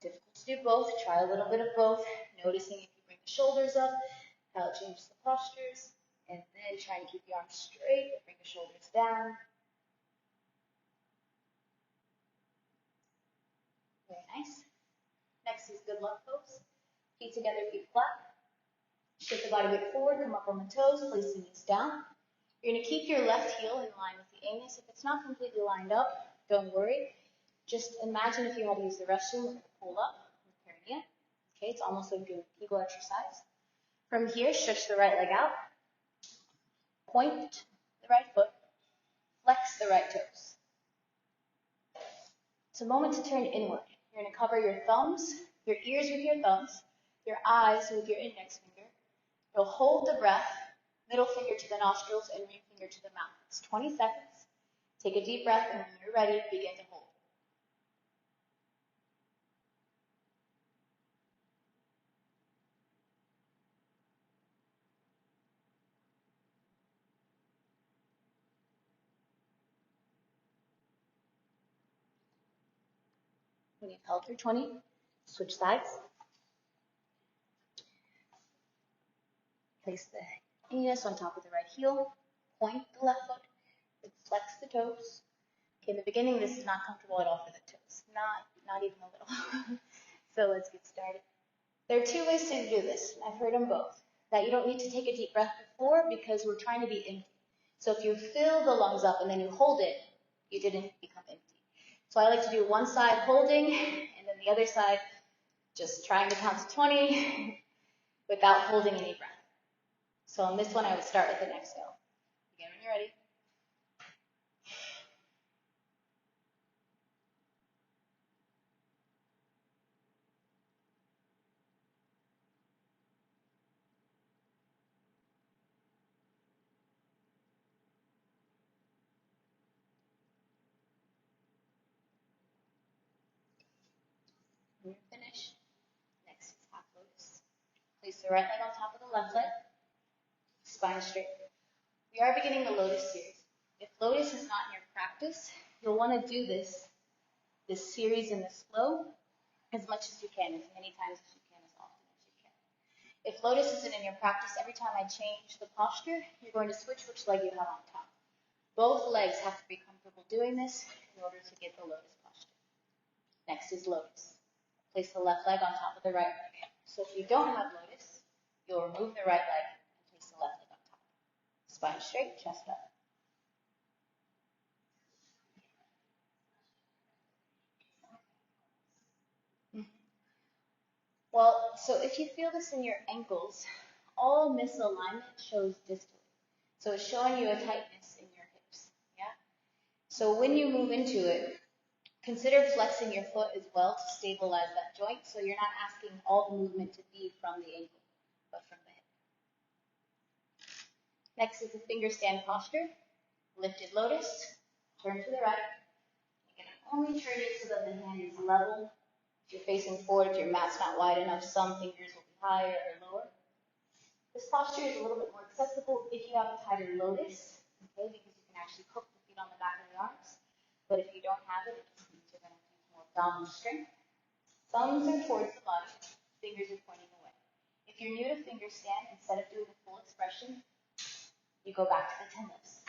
Difficult to do both. Try a little bit of both. Noticing if you bring the shoulders up, how it changes the postures. And then try to keep the arms straight. Bring the shoulders down. Very nice. Next is good luck pose. Feet together, feet flat. Shift the body weight forward, come up on the toes, place the knees down. You're going to keep your left heel in line with the anus. If it's not completely lined up, don't worry. Just imagine if you had to use the restroom, we're going to pull up with perineum. Okay, it's almost like doing a Kegel exercise. From here, stretch the right leg out. Point the right foot. Flex the right toes. It's a moment to turn inward. You're going to cover your thumbs, your ears with your thumbs, your eyes with your index finger. You'll hold the breath, middle finger to the nostrils and ring finger to the mouth. It's 20 seconds. Take a deep breath, and when you're ready, begin to hold. When you've held for 20, switch sides. Place the anus on top of the right heel. Point the left foot. Flex the toes. Okay, in the beginning, this is not comfortable at all for the toes. Not even a little. So let's get started. There are two ways to do this. I've heard them both. That you don't need to take a deep breath before because we're trying to be empty. So if you fill the lungs up and then you hold it, you didn't become empty. So I like to do one side holding and then the other side just trying to count to 20 without holding any breath. So on this one, I would start with the next exhale. Again, when you're ready. When you're finished, next is half lotus. Place the right leg on top of the left leg, spine straight. We are beginning the Lotus series. If Lotus is not in your practice, you'll want to do this series in this flow as much as you can, as many times as you can, as often as you can. If Lotus isn't in your practice, every time I change the posture, you're going to switch which leg you have on top. Both legs have to be comfortable doing this in order to get the Lotus posture. Next is Lotus. Place the left leg on top of the right leg. So if you don't have Lotus, you'll remove the right leg and place the left leg on top. Spine straight, chest up. Well, so if you feel this in your ankles, all misalignment shows distally. So it's showing you a tightness in your hips. Yeah. So when you move into it, consider flexing your foot as well to stabilize that joint, so you're not asking all the movement to be from the ankle, but from the hip. Next is the finger stand posture. Lifted lotus, turn to the right. You're going to only turn it so that the hand is level. If you're facing forward, if your mat's not wide enough, some fingers will be higher or lower. This posture is a little bit more accessible if you have a tighter lotus, okay, because you can actually hook the feet on the back of the arms. But if you don't have it, it means you're going to use more abdominal strength. Thumbs are towards the body, fingers are pointing away. If you're new to finger stand, instead of doing the full expression, you go back to the 10 lifts.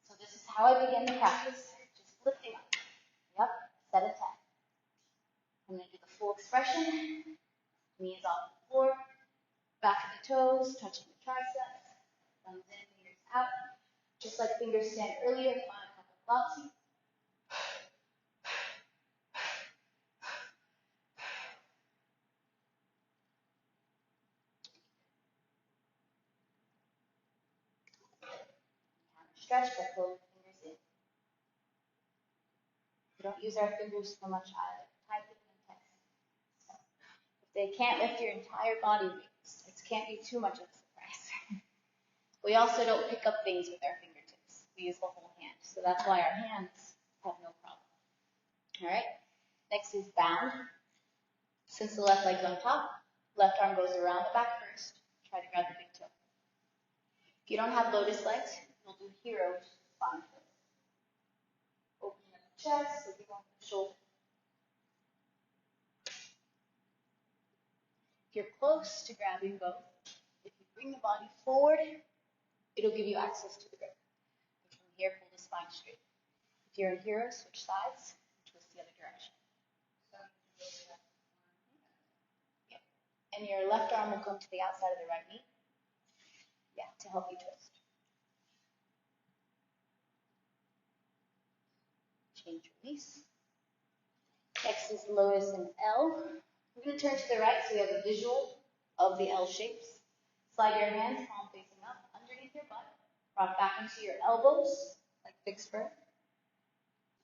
So this is how I begin the practice, just lifting up. Yep, set a 10. I'm going to do the full expression, knees off the floor, back of the toes, touching the triceps, thumbs in, fingers out. Just like finger stand earlier, find a couple thoughts. Stretch by pulling the fingers in. We don't use our fingers so much either. Typing and texting. So if they can't lift your entire body weight, it can't be too much of a surprise. We also don't pick up things with our fingertips. We use the whole hand. So that's why our hands have no problem. All right. Next is bound. Since the left leg's on top, left arm goes around the back first. Try to grab the big toe. If you don't have lotus legs, you'll do hero, which is spine twist. Opening up the chest, looking over the shoulder. If you're close to grabbing both, if you bring the body forward, it'll give you access to the grip. And from here, pull the spine straight. If you're in hero, switch sides, twist the other direction. Yeah. And your left arm will come to the outside of the right knee. Yeah, to help you twist. Change, release. Next is Lotus and L. We're going to turn to the right so we have a visual of the L shapes. Slide your hands, palm facing up, underneath your butt. Rock back into your elbows, like big spur.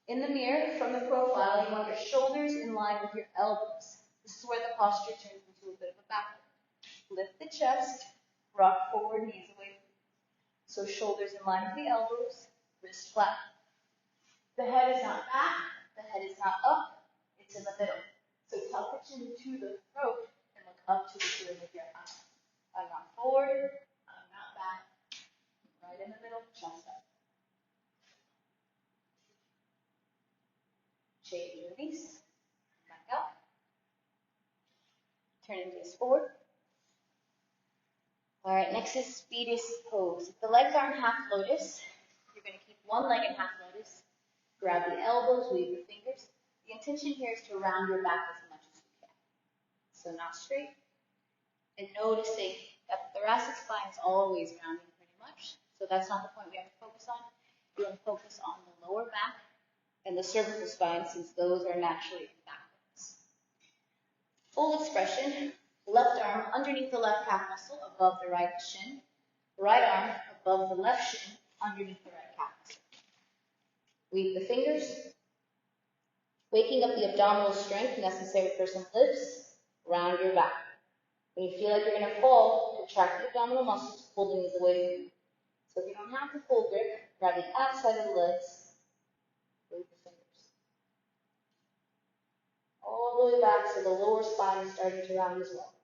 In the mirror, from the profile, you want your shoulders in line with your elbows. This is where the posture turns into a bit of a back bend. Lift the chest, rock forward, knees away. So shoulders in line with the elbows, wrist flat. The head is not back, the head is not up, it's in the middle. So tuck the chin to the throat and look up to the ceiling with your eyes. I'm not forward, I'm not back. Right in the middle, chest up. Change, release, back out. Turn and face forward. All right, next is Speedist pose. If the legs aren't half lotus, you're going to keep one leg in half lotus. Grab the elbows, weave the fingers. The intention here is to round your back as much as you can. So not straight. And noticing that the thoracic spine is always rounding pretty much. So that's not the point we have to focus on. We want to focus on the lower back and the cervical spine since those are naturally backwards. Full expression. Left arm underneath the left calf muscle above the right shin. Right arm above the left shin underneath the right calf muscle. Weave the fingers. Waking up the abdominal strength necessary for some lifts. Round your back. When you feel like you're going to fall, contract the abdominal muscles, pull the knees away from you. So if you don't have the full grip, grab the outside of the legs. Weave the fingers. All the way back so the lower spine is starting to round as well.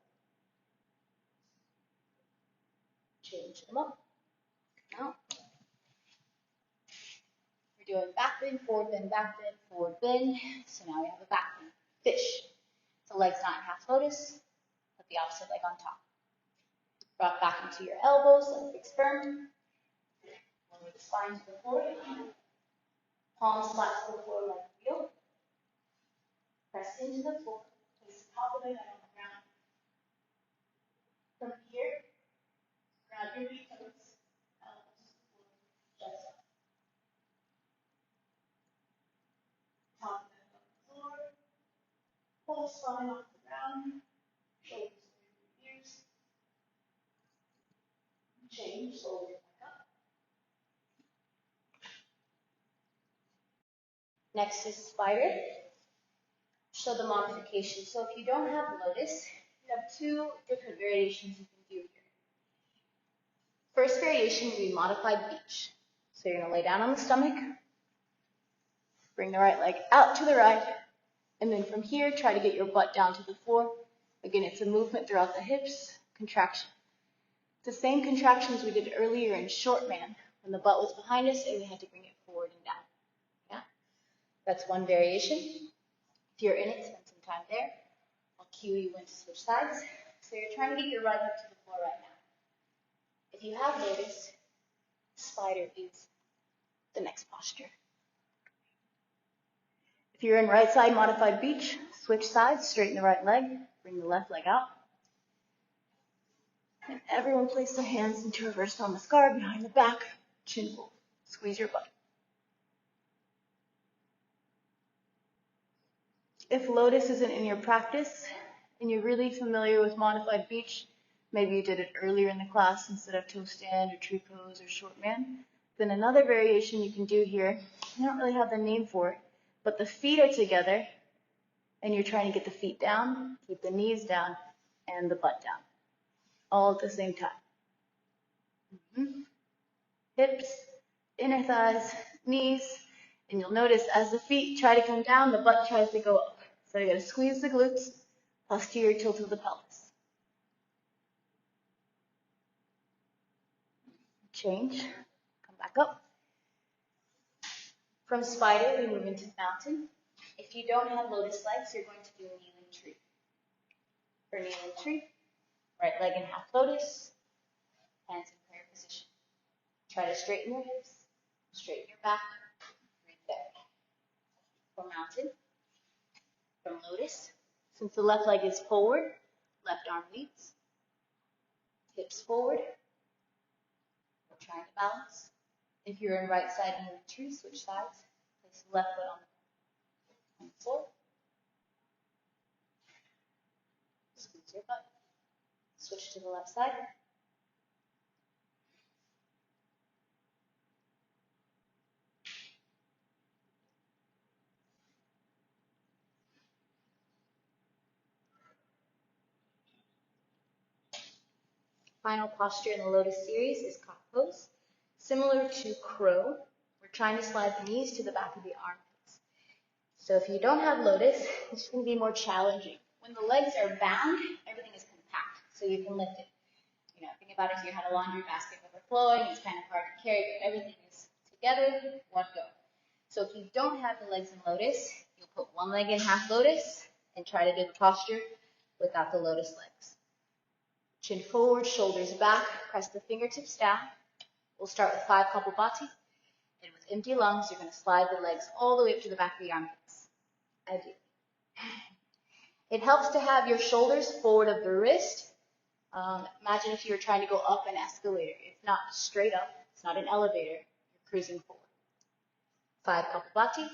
Change them up. Out. We're doing back bend, forward bend, back bend, forward bend. So now we have a back bend. Fish. The leg's not in half lotus. Put the opposite leg on top. Rock back into your elbows like fixed firm. Lower the spine to the floor. Palms flat to the floor like a wheel. Press into the floor. Place the top of the head on the ground. From here, grab your big toes, elbows to the floor, chest up. Top of the head on the floor. Pull the spine off the ground. Shoulders over your ears. Change, slowly back up. Next is spider. Show the modification. So if you don't have lotus, you have two different variations you can do here. First variation would be modified beach. So you're going to lay down on the stomach, bring the right leg out to the right, and then from here, try to get your butt down to the floor. Again, it's a movement throughout the hips, contraction. It's the same contractions we did earlier in short man, when the butt was behind us and we had to bring it forward and down. Yeah, that's one variation. If you're in it, spend some time there. I'll cue you when to switch sides. So you're trying to get your right leg to the floor right now. If you have lotus, spider is the next posture. If you're in right side modified beach, switch sides, straighten the right leg, bring the left leg out. And everyone place their hands into reverse thumb guard behind the back, chin fold. Squeeze your butt. If Lotus isn't in your practice and you're really familiar with modified beach, maybe you did it earlier in the class instead of toe stand or tree pose or short man, then another variation you can do here, I don't really have the name for it, but the feet are together and you're trying to get the feet down, keep the knees down, and the butt down, all at the same time. Hips, inner thighs, knees, and you'll notice as the feet try to come down, the butt tries to go up. So you gotta squeeze the glutes, posterior tilt of the pelvis. Change, come back up. From spider, we move into mountain. If you don't have lotus legs, you're going to do kneeling tree. For kneeling tree, right leg in half lotus, hands in prayer position. Try to straighten your hips, straighten your back, right there. For mountain, from lotus, since the left leg is forward, left arm leads, hips forward. We're trying to balance. If you're in right side kneeling tree, switch sides. Place the left foot on the floor. Squeeze your butt. Switch to the left side. Final posture in the Lotus series is cock pose. Similar to crow, we're trying to slide the knees to the back of the armpits. So if you don't have Lotus, it's going to be more challenging. When the legs are bound, everything is compact, so you can lift it. You know, think about if you had a laundry basket overflowing, it's kind of hard to carry, but everything is together, one go. So if you don't have the legs in Lotus, you'll put one leg in half Lotus and try to do the posture without the Lotus legs. Chin forward, shoulders back, press the fingertips down. We'll start with 5 Kapalbhati. And with empty lungs, you're going to slide the legs all the way up to the back of the armpits. Ideally. It helps to have your shoulders forward of the wrist. Imagine if you were trying to go up an escalator. It's not straight up. It's not an elevator. You're cruising forward. 5 Kapalbhati.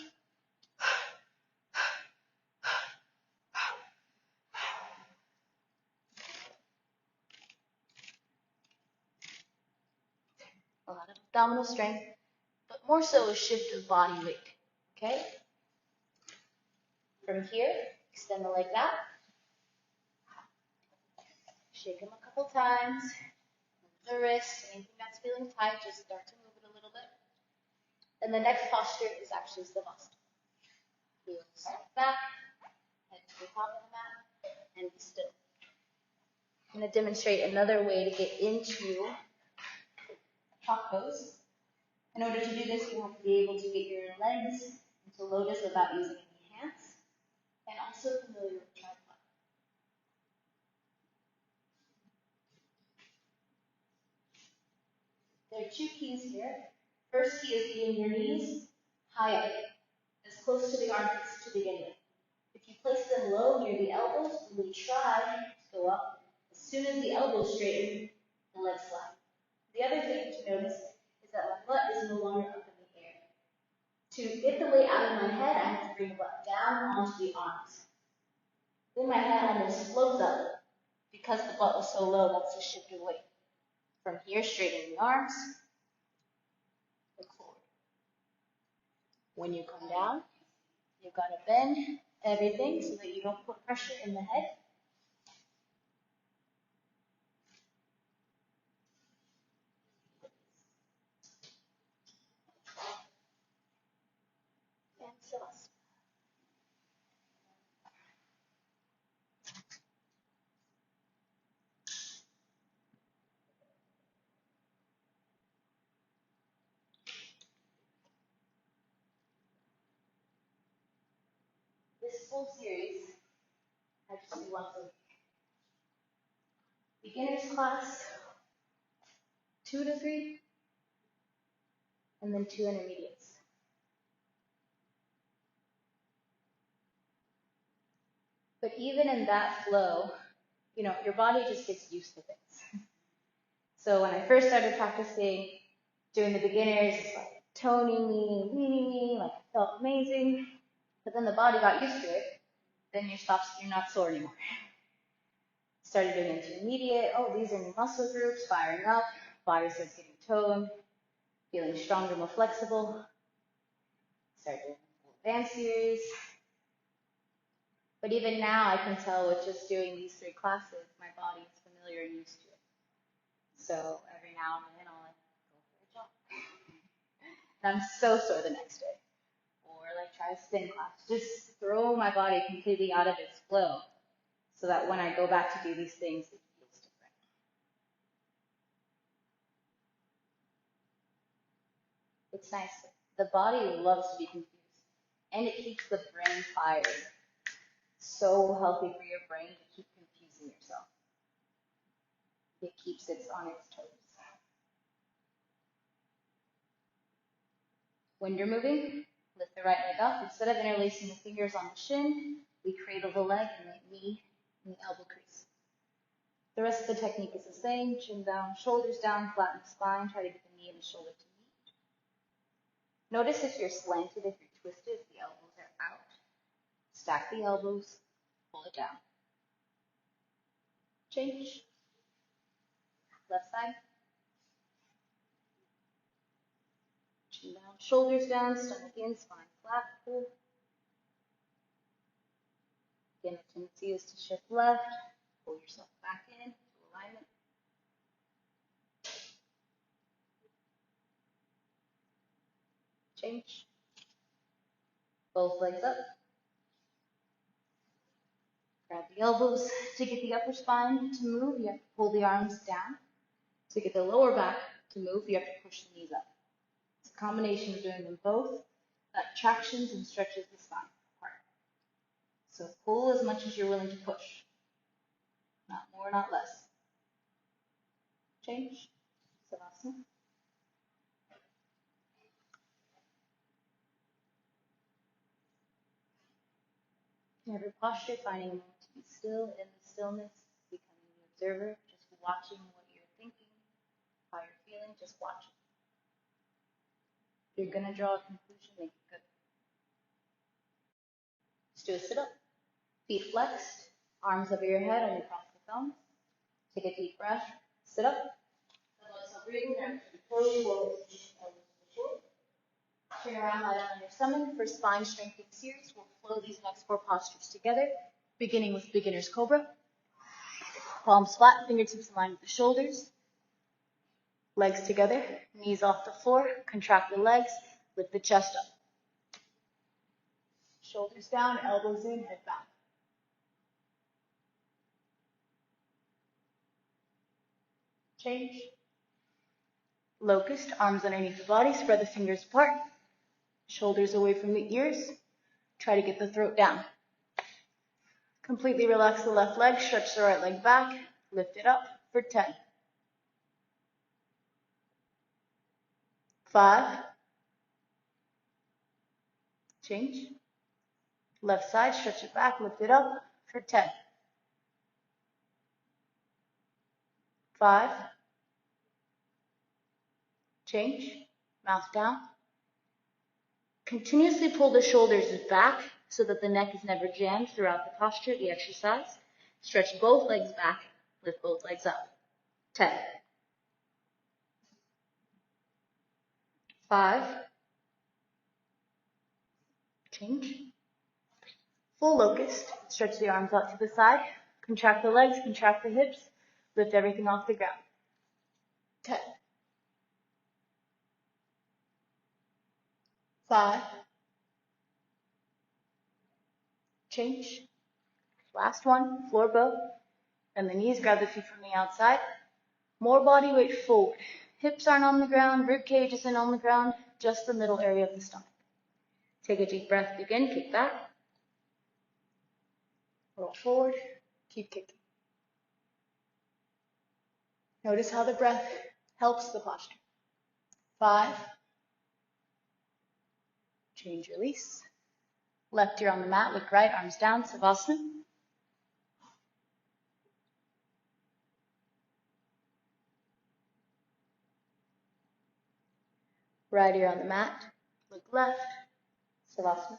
A lot of abdominal strength, but more so a shift of body weight. Okay? From here, extend the legs out. Shake them a couple times. Move the wrists. Anything that's feeling tight, just start to move it a little bit. And the next posture is actually Savasana. Heels back, head to the top of the mat, and be still. I'm going to demonstrate another way to get into cock pose. In order to do this, you have to be able to get your legs into Lotus without using any hands, and also familiar with tripod. There are 2 keys here. First key is getting your knees high up, as close to the armpits to begin with. If you place them low near the elbows, you will try to go up. As soon as the elbows straighten, the legs slide. The other thing to notice is that my butt is no longer up in the air. To get the weight out of my head, I have to bring the butt down onto the arms. Then my head almost floats up. Because the butt was so low, that's the shift of weight. From here, straighten the arms, look forward. When you come down, you've got to bend everything so that you don't put pressure in the head. And Savasana. This full series, I just do once a week. Beginners class, 2 to 3, and then 2 intermediates. But even in that flow, you know, your body just gets used to things. So when I first started practicing, doing the beginners, it's like toning me, leaning me, like I felt amazing. But then the body got used to it. Then you're not sore anymore. Started doing intermediate. Oh, these are new muscle groups, firing up. Body starts getting toned, feeling stronger, more flexible. Start doing advanced series. But even now, I can tell with just doing these 3 classes, my body is familiar and used to it. So every now and then, I'll like go for a jog. And I'm so sore the next day. Or like try a spin class. Just throw my body completely out of its flow so that when I go back to do these things, it feels different. It's nice. The body loves to be confused. And it keeps the brain fired. So healthy for your brain to keep confusing yourself. It keeps it on its toes. When you're moving, lift the right leg up. Instead of interlacing the fingers on the shin, we cradle the leg and the knee and the elbow crease. The rest of the technique is the same. Chin down, shoulders down, flatten the spine. Try to get the knee and the shoulder to meet. Notice if you're slanted, if you're twisted, if the elbows are out. Stack the elbows, pull it down. Change. Left side. Chin down, shoulders down, stomach in, spine flat, pull. Again, the tendency is to shift left, pull yourself back in to alignment. Change. Both legs up. Grab the elbows. To get the upper spine to move, you have to pull the arms down. To get the lower back to move, you have to push the knees up. It's a combination of doing them both that tractions and stretches the spine apart. So pull as much as you're willing to push. Not more, not less. Change. Savasana. In every posture, finding a moment to be still in the stillness, becoming the observer, just watching what you're thinking, how you're feeling, just watching. If you're going to draw a conclusion, make it good. Let's do a sit-up. Feet flexed, arms over your head and across the thumbs. Take a deep breath. Sit up. Turn around, lie down on your stomach. For spine strengthening series, we'll flow these next 4 postures together, beginning with beginner's cobra. Palms flat, fingertips in line with the shoulders. Legs together, knees off the floor. Contract the legs, lift the chest up. Shoulders down, elbows in, head back. Change. Locust, arms underneath the body, spread the fingers apart. Shoulders away from the ears. Try to get the throat down. Completely relax the left leg, stretch the right leg back, lift it up for 10. 5. Change. Left side, stretch it back, lift it up for 10. 5. Change. Mouth down. Continuously pull the shoulders back so that the neck is never jammed throughout the posture, the exercise. Stretch both legs back, lift both legs up. 10. 5. Change. Full locust. Stretch the arms out to the side. Contract the legs, contract the hips. Lift everything off the ground. 10. 5. Change. Last one, floor bow. And the knees, grab the feet from the outside. More body weight forward. Hips aren't on the ground, rib cage isn't on the ground, just the middle area of the stomach. Take a deep breath, begin, kick back. Roll forward, keep kicking. Notice how the breath helps the posture. 5. Change, release. Left ear on the mat, look right, arms down, Savasana. Right ear on the mat. Look left. Savasana.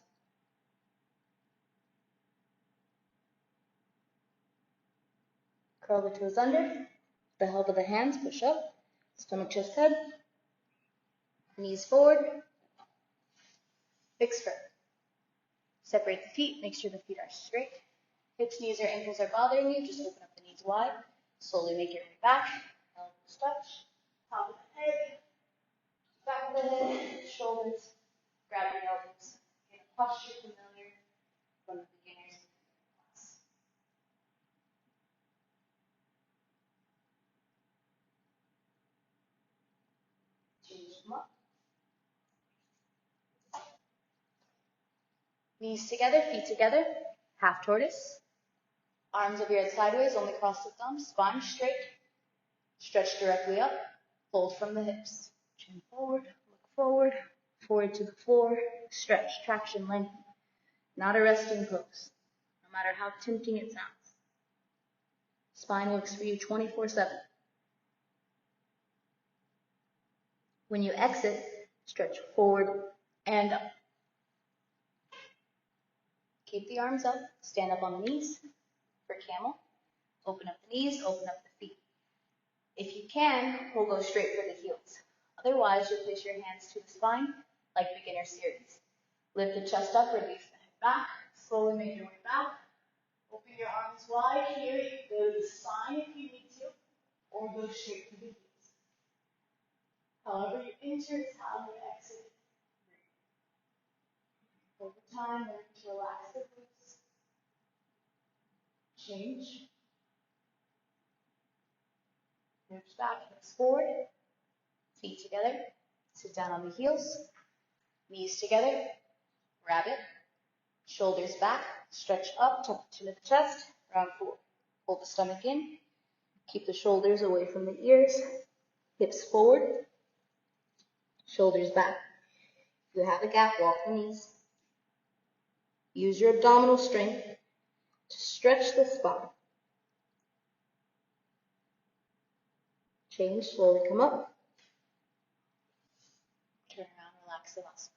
Curl the toes under. The help of the hands, push up. Stomach, chest, head. Knees forward. Fix firm. Separate the feet. Make sure the feet are straight. Hips, knees, or ankles are bothering you. Just open up the knees wide. Slowly make your way back. Elbows touch. Top of the head. Back of the head. Shoulders. Grab your elbows. Get a posture familiar from the beginners class. Change them up. Knees together, feet together. Half tortoise. Arms over your head sideways, only cross the thumbs. Spine straight. Stretch directly up. Fold from the hips. Chin forward. Look forward. Forward to the floor. Stretch. Traction. Lengthen. Not a resting pose, no matter how tempting it sounds. Spine works for you 24/7. When you exit, stretch forward and up. Keep the arms up. Stand up on the knees for camel. Open up the knees, open up the feet. If you can, we'll go straight for the heels. Otherwise, you'll place your hands to the spine like beginner series. Lift the chest up, release the head back. Slowly make your way back. Open your arms wide here. You can go to the spine if you need to, or go straight to the heels. However you enter is how you exit. Over time, learn to relax the glutes. Change. Hips back, hips forward. Feet together. Sit down on the heels. Knees together. Rabbit. Shoulders back. Stretch up. Tuck the chin to the chest. Round forward. Hold the stomach in. Keep the shoulders away from the ears. Hips forward. Shoulders back. If you have a gap, walk the knees. Use your abdominal strength to stretch the spine. Change, slowly come up. Turn around, relax the muscle.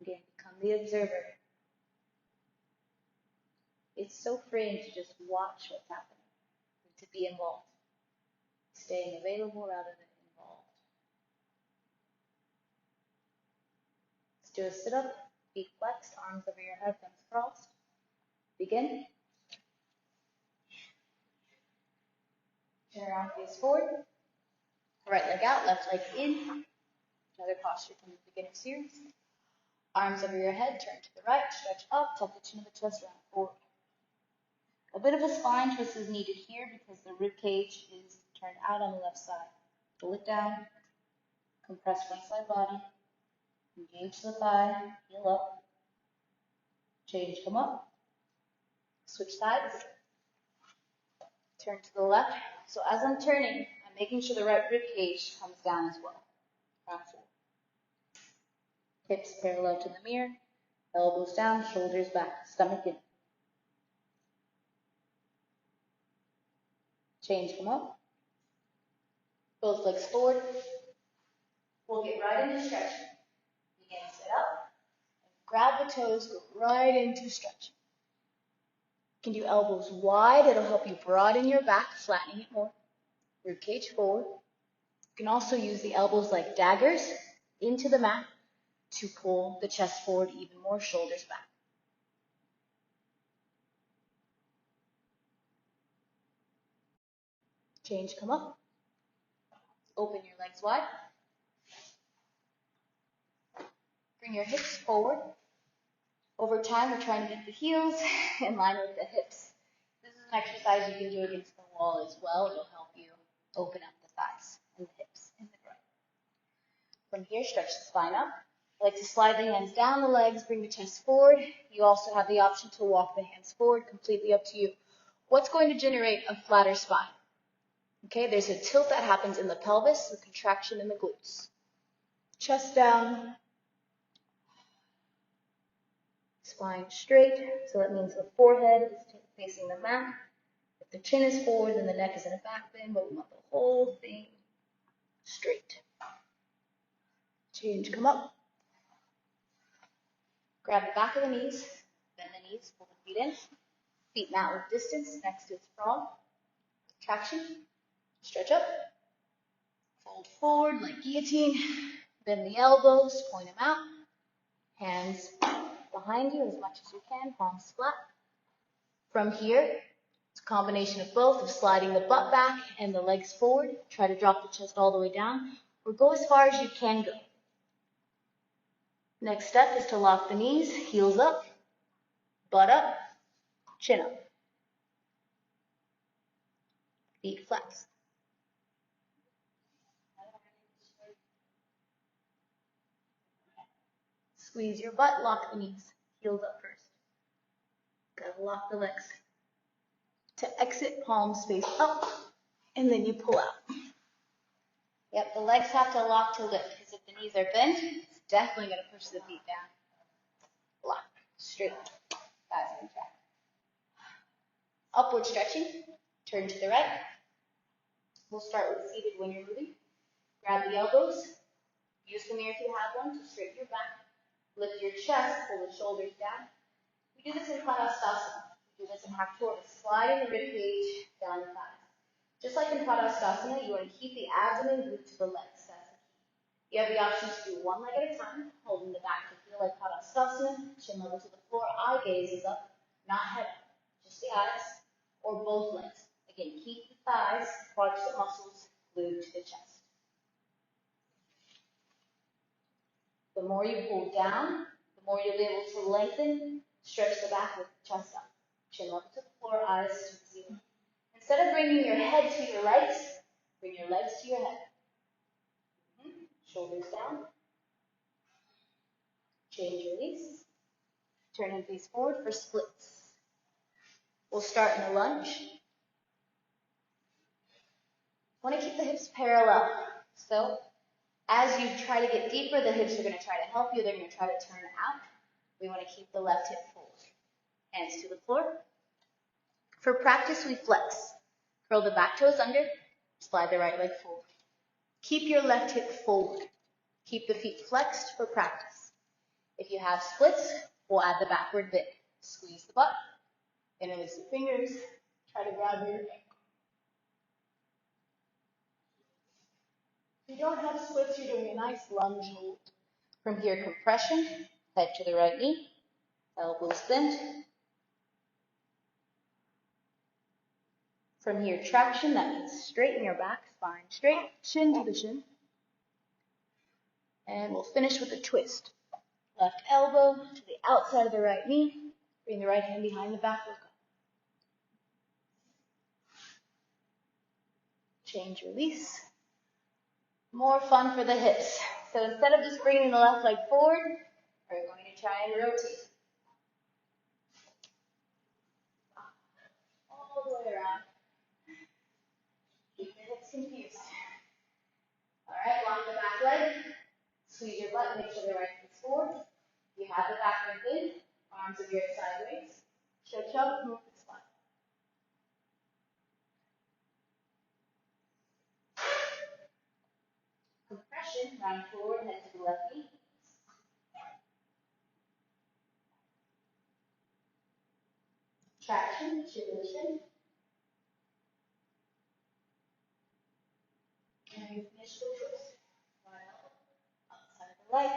Again, become the observer. It's so freeing to just watch what's happening and to be involved. Staying available rather than involved. Let's do a sit-up, feet flexed, arms over your head, thumbs crossed. Begin. Turn around, face forward. Right leg out, left leg in. Another posture from the beginner series. Arms over your head, turn to the right, stretch up, tuck the chin to the chest, round forward. A bit of a spine twist is needed here because the rib cage is turned out on the left side. Pull it down, compress front side body, engage the thigh, heel up, change, come up, switch sides, turn to the left. So as I'm turning, I'm making sure the right rib cage comes down as well. Round forward. Hips parallel to the mirror, elbows down, shoulders back, stomach in. Change, come up. Both legs forward. We'll get right into stretching. Begin, sit up. Grab the toes, go right into stretching. You can do elbows wide. It'll help you broaden your back, flattening it more. Rib cage forward. You can also use the elbows like daggers into the mat to pull the chest forward even more, shoulders back. Change, come up. Open your legs wide. Bring your hips forward. Over time, we're trying to get the heels in line with the hips. This is an exercise you can do against the wall as well. It'll help you open up the thighs and the hips and the groin. From here, stretch the spine up. I like to slide the hands down the legs, bring the chest forward. You also have the option to walk the hands forward, completely up to you. What's going to generate a flatter spine? Okay, there's a tilt that happens in the pelvis, a contraction in the glutes. Chest down. spine straight. So that means the forehead is facing the mat. If the chin is forward, then the neck is in a back bend, but we want the whole thing straight. Change, come up. Grab the back of the knees, bend the knees, pull the feet in. Feet mat with distance next to its frog. Traction, stretch up. Fold forward like guillotine. Bend the elbows, point them out. Hands behind you as much as you can, palms flat. From here, it's a combination of both, of sliding the butt back and the legs forward. Try to drop the chest all the way down, or go as far as you can go. Next step is to lock the knees, heels up, butt up, chin up. Feet flex. Squeeze your butt, lock the knees, heels up first. Gotta lock the legs. To exit, palms face up, and then you pull out. Yep, the legs have to lock to lift, because if the knees are bent, it's definitely going to push the feet down. Lock, straight, that's in track. Upward stretching, turn to the right. We'll start with seated when you're moving. Grab the elbows, use the mirror if you have one to straighten your back. Lift your chest, pull the shoulders down. We do this in Padasana. We do this in half tortoise, sliding the rib cage down the thighs. Just like in Padasana, you want to keep the abdomen glued to the legs. That's the key. You have the option to do one leg at a time, holding the back to feel like Padasana, chin level to the floor, eye gaze is up, not head up, just the eyes, or both legs. Again, keep the thighs, quadricep muscles glued to the chest. The more you pull down, the more you'll be able to lengthen, stretch the back with the chest up. Chin level to the floor, eyes to the ceiling. Instead of bringing your head to your legs, bring your legs to your head. Shoulders down. Change, release. Turn and face forward for splits. We'll start in a lunge. Want to keep the hips parallel. So as you try to get deeper, the hips are going to try to help you. They're going to try to turn out. We want to keep the left hip forward. Hands to the floor. For practice, we flex. Curl the back toes under. Slide the right leg forward. Keep your left hip forward. Keep the feet flexed for practice. If you have splits, we'll add the backward bend. Squeeze the butt. Interlace the fingers. Try to grab your ankle. If you don't have splits, you're doing a nice lunge hold. From here, compression. Head to the right knee. Elbows bent. From here, traction. That means straighten your back, spine straight, chin to the shin. And we'll finish with a twist. Left elbow to the outside of the right knee. Bring the right hand behind the back. Look up. Change, release. More fun for the hips. So instead of just bringing the left leg forward, we're going to try and rotate. All the way around. Keep the hips confused. All right, lock the back leg. Squeeze your butt, make sure the right foot's forward. You have the back leg in, arms are veered sideways. Stretch up, move the spine. Compression, round forward, head to the left knee. Traction, chin to the shin. And we finish the twist. Right elbow, outside of the leg.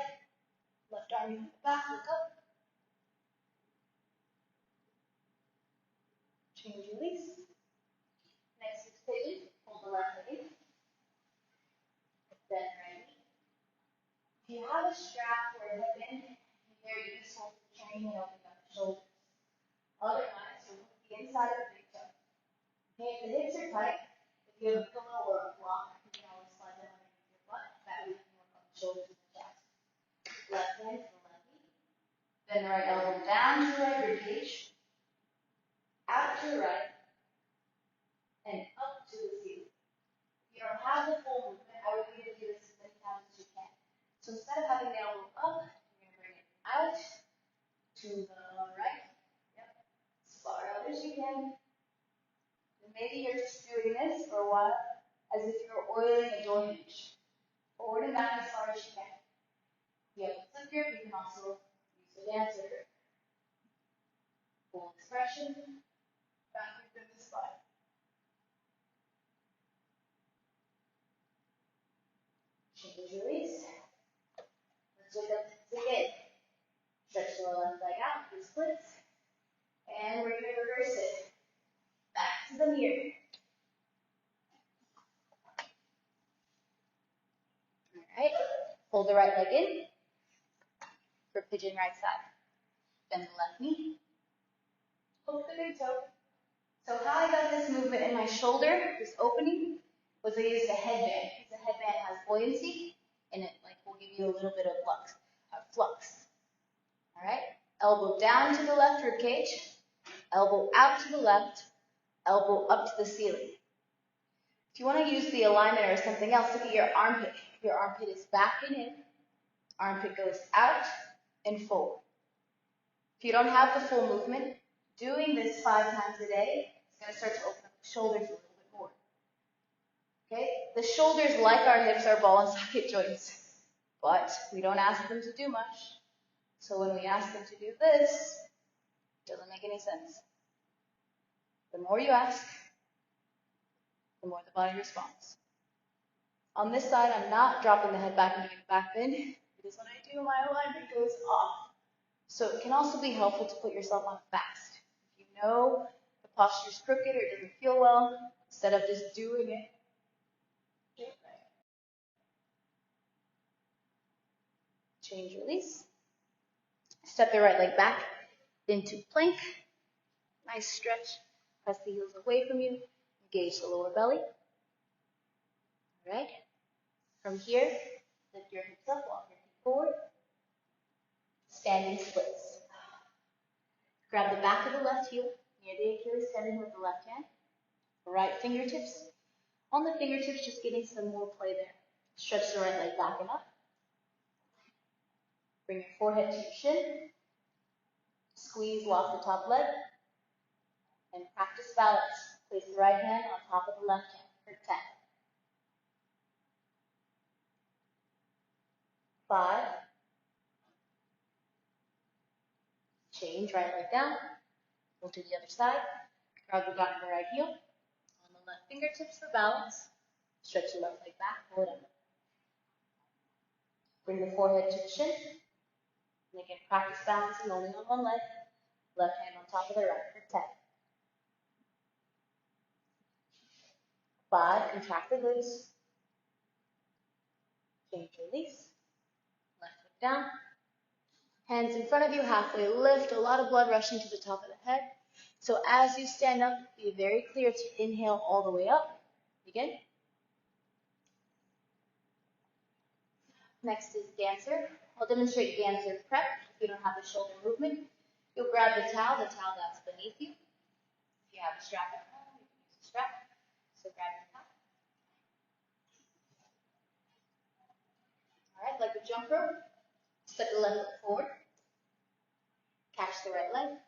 Left arm behind the back, look up. Change, release. Next is pigeon. Hold the left leg in. Bend right knee. If you have a strap or a hip bend, it's very useful for training and opening up the shoulders. Otherwise, you'll move the inside of the big toe. Okay, if the hips are tight, if you have a pillow or a block, you can always slide that underneath your butt. That way you can work on the shoulders and the chest. Left hand to the left knee. Bend the right elbow down to the right rib cage. Out to the right. And up to the ceiling. If you don't have the full movement, I would need to do this as many times as you can. So instead of having the elbow up, you're going to bring it out to the right. Yep. As far out as you can. And maybe you're just doing this for a while as if you're oiling a door hinge. Forward and back as far as you can. You have a grip, you can also use the dancer grip. Full expression, backward grip the spine. Change release. Let's look up again. Stretch the left leg out, do splits. And we're going to reverse it. Back to the mirror. Alright, hold the right leg in for pigeon right side. Bend the left knee. Hook the big toe. So how I got this movement in my shoulder, this opening, was I used a headband. Because the headband has buoyancy, and it will give you a little bit of flux. Alright? Elbow down to the left rib cage, elbow out to the left, elbow up to the ceiling. If you want to use the alignment or something else, look at your armpit. Your armpit is back and in. Armpit goes out and forward. If you don't have the full movement, doing this 5 times a day is going to start to open up the shoulders a little bit more. Okay? The shoulders, like our hips, are ball and socket joints, but we don't ask them to do much. So when we ask them to do this, it doesn't make any sense. The more you ask, the more the body responds. On this side, I'm not dropping the head back and doing a back bend, because when I do, my alignment goes off. So it can also be helpful to put yourself on fast. If you know the posture's crooked or it doesn't feel well, instead of just doing it, do it right. Change, release. Step the right leg back into plank. Nice stretch. Press the heels away from you. Engage the lower belly. All right. From here, lift your hips up, walk your feet forward. Standing splits. Grab the back of the left heel near the Achilles tendon with the left hand. Right fingertips. On the fingertips, just getting some more play there. Stretch the right leg back and up. Bring your forehead to your shin. Squeeze, lock the top leg. And practice balance. Place the right hand on top of the left hand for 10. 5. Change, right leg down. Go to the other side. Grab the back of the right heel. On the left fingertips for balance. Stretch the left leg back, pull it up. Bring the forehead to the shin. And again, practice balancing only on one leg. Left hand on top of the right for 10. 5, contract the glutes. Change, release. Left foot down. Hands in front of you, halfway lift. A lot of blood rushing to the top of the head. So as you stand up, be very clear to inhale all the way up. Begin. Next is dancer. I'll demonstrate dancer prep. If you don't have the shoulder movement, you'll grab the towel that's beneath you. If you have a strap at home, you can use a strap. So grab your towel. All right, like a jump rope. Step the left foot forward. Catch the right leg.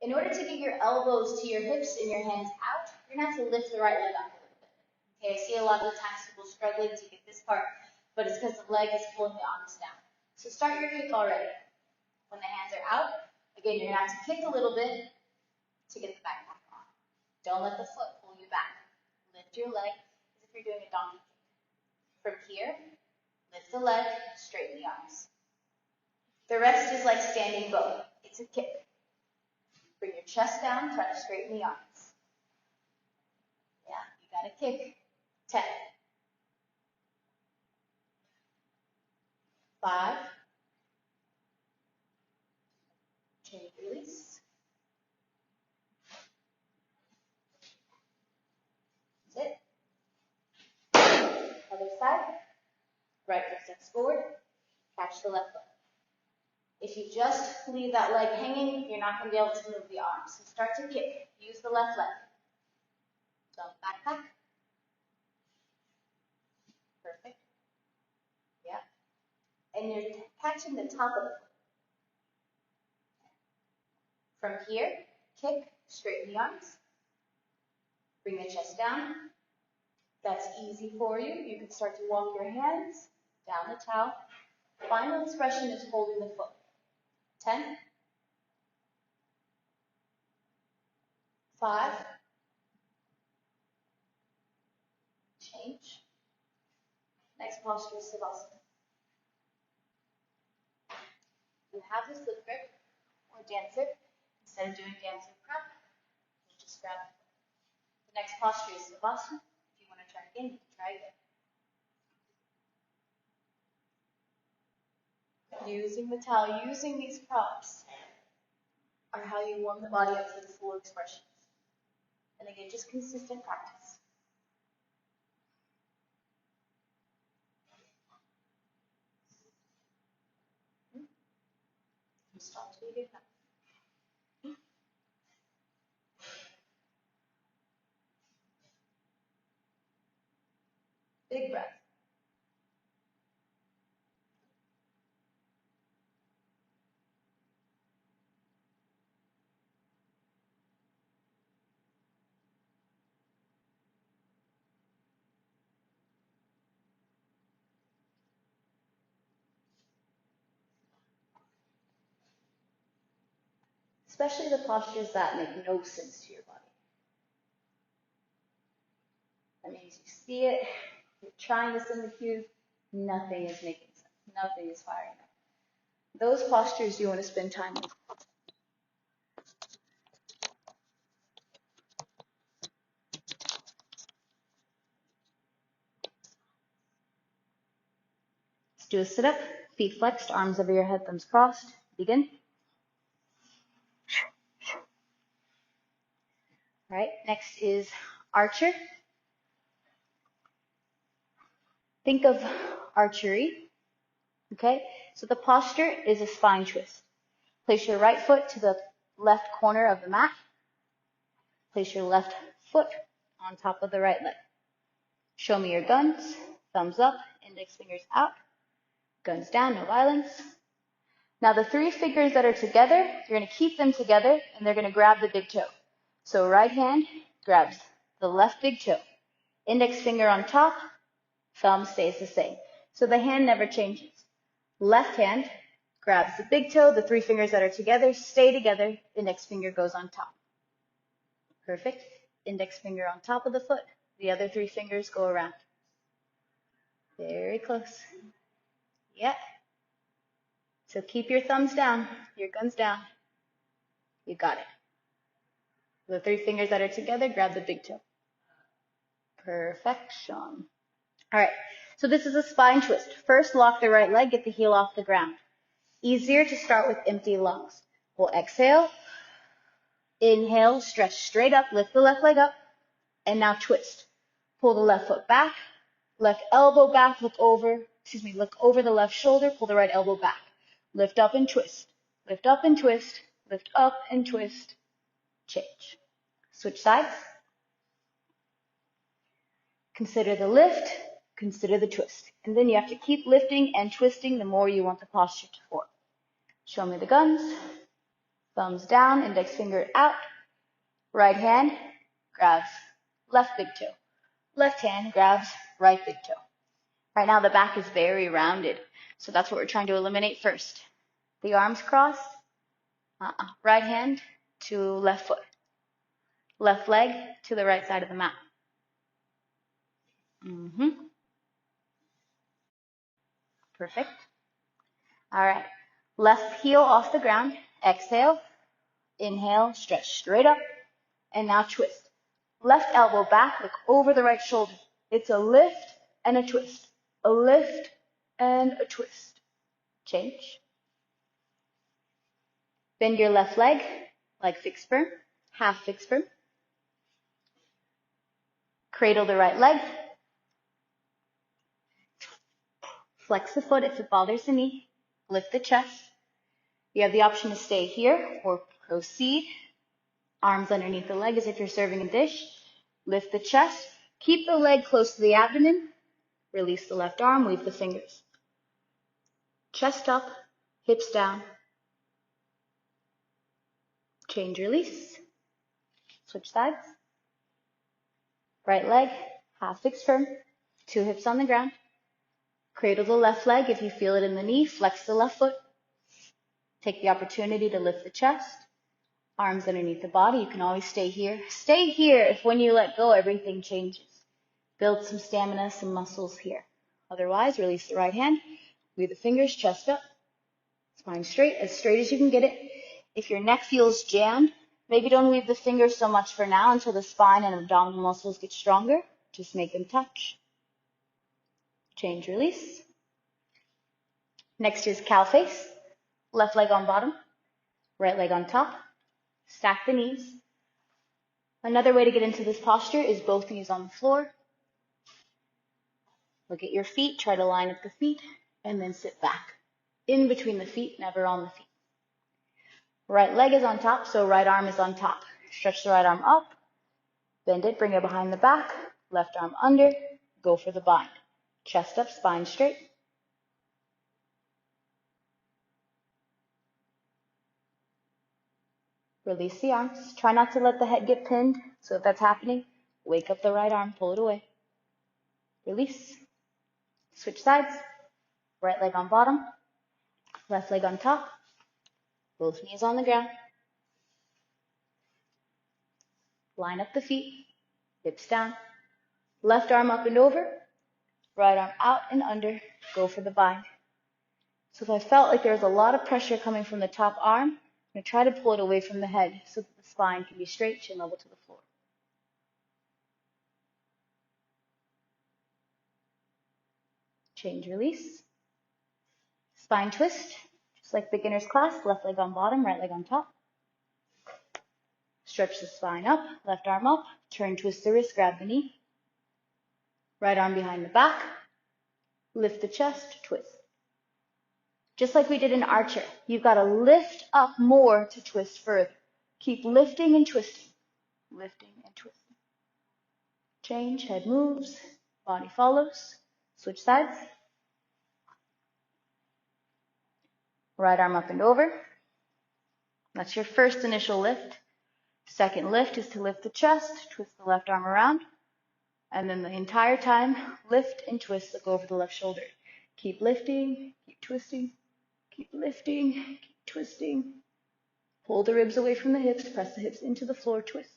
In order to get your elbows to your hips and your hands out, you're going to have to lift the right leg up a little bit. Okay, I see a lot of the times people struggling to get this part, but it's because the leg is pulling the arms down. So start your kick already. When the hands are out, again, you're going to have to kick a little bit to get the backpack on. Don't let the foot pull you back. Lift your leg as if you're doing a donkey kick. From here, lift the leg, straighten the arms. The rest is like standing bow. It's a kick. Bring your chest down, try to straighten the arms. Yeah, you got to kick. 10. 5. Change, release. That's it. Other side. Right foot steps forward. Catch the left leg. If you just leave that leg hanging, you're not going to be able to move the arms. So start to kick. Use the left leg. Jump backpack. Perfect. Yeah. And you're catching the top of the foot. From here, kick, straighten the arms, bring the chest down. That's easy for you. You can start to walk your hands down the towel. Final expression is holding the foot. 10, 5, change. Next posture is Savasana. You have this lift grip or dancer. Instead of doing dancer prep, you just grab it. The next posture is Savasana. If you want to try again, you can try again. Using the towel, using these props are how you warm the body up for the full expressions. And again, just consistent practice. Stop till you get that. Big breath. Especially the postures that make no sense to your body. That means you see it, you're trying to send the cues, nothing is making sense. Nothing is firing up. Those postures you want to spend time with. Let's do a sit-up, feet flexed, arms over your head, thumbs crossed. Begin. All right, next is archer. Think of archery, okay? So the posture is a spine twist. Place your right foot to the left corner of the mat. Place your left foot on top of the right leg. Show me your guns, thumbs up, index fingers out, guns down, no violence. Now the three fingers that are together, you're going to keep them together and they're going to grab the big toe. So right hand grabs the left big toe. Index finger on top, thumb stays the same. So the hand never changes. Left hand grabs the big toe, the three fingers that are together stay together, index finger goes on top. Perfect. Index finger on top of the foot, the other three fingers go around. Very close. Yeah. So keep your thumbs down, your guns down. You got it. The three fingers that are together, grab the big toe. Perfection. All right, so this is a spine twist. First, lock the right leg, get the heel off the ground. Easier to start with empty lungs. We'll exhale, inhale, stretch straight up, lift the left leg up, and now twist. Pull the left foot back, left elbow back, look over the left shoulder, pull the right elbow back. Lift up and twist, lift up and twist, lift up and twist, change. Switch sides. Consider the lift, consider the twist. And then you have to keep lifting and twisting the more you want the posture to form. Show me the guns. Thumbs down, index finger out. Right hand grabs left big toe. Left hand grabs right big toe. Right now the back is very rounded, so that's what we're trying to eliminate first. The arms crossed. Right hand to left foot. Left leg to the right side of the mat. Perfect. All right. Left heel off the ground. Exhale. Inhale. Stretch straight up. And now twist. Left elbow back. Look over the right shoulder. It's a lift and a twist. A lift and a twist. Change. Bend your left leg like fixed firm. Half fixed firm. Cradle the right leg. Flex the foot if it bothers the knee. Lift the chest. You have the option to stay here or proceed. Arms underneath the leg as if you're serving a dish. Lift the chest. Keep the leg close to the abdomen. Release the left arm. Weave the fingers. Chest up. Hips down. Change, release. Switch sides. Right leg, half fixed firm, 2 hips on the ground. Cradle the left leg if you feel it in the knee, flex the left foot. Take the opportunity to lift the chest, arms underneath the body. You can always stay here. Stay here if when you let go, everything changes. Build some stamina, some muscles here. Otherwise, release the right hand, weave the fingers, chest up, spine straight as you can get it. If your neck feels jammed, maybe don't weave the fingers so much for now until the spine and abdominal muscles get stronger. Just make them touch. Change, release. Next is cow face. Left leg on bottom, right leg on top. Stack the knees. Another way to get into this posture is both knees on the floor. Look at your feet, try to line up the feet, and then sit back. In between the feet, never on the feet. Right leg is on top, so right arm is on top. Stretch the right arm up, bend it, bring it behind the back, left arm under, go for the bind. Chest up, spine straight. Release the arms. Try not to let the head get pinned, so if that's happening, wake up the right arm, pull it away. Release. Switch sides. Right leg on bottom, left leg on top, both knees on the ground. Line up the feet, hips down. Left arm up and over, right arm out and under, go for the bind. So if I felt like there was a lot of pressure coming from the top arm, I'm going to try to pull it away from the head so that the spine can be straight, chin level to the floor. Change, release. Spine twist, just like beginner's class, left leg on bottom, right leg on top. Stretch the spine up, left arm up, turn, twist the wrist, grab the knee. Right arm behind the back, lift the chest, twist. Just like we did in Archer, you've got to lift up more to twist further. Keep lifting and twisting, lifting and twisting. Change, head moves, body follows. Switch sides. Right arm up and over. That's your first initial lift. Second lift is to lift the chest, twist the left arm around, and then the entire time, lift and twist, look over the left shoulder. Keep lifting, keep twisting, keep lifting, keep twisting. Pull the ribs away from the hips, press the hips into the floor, twist.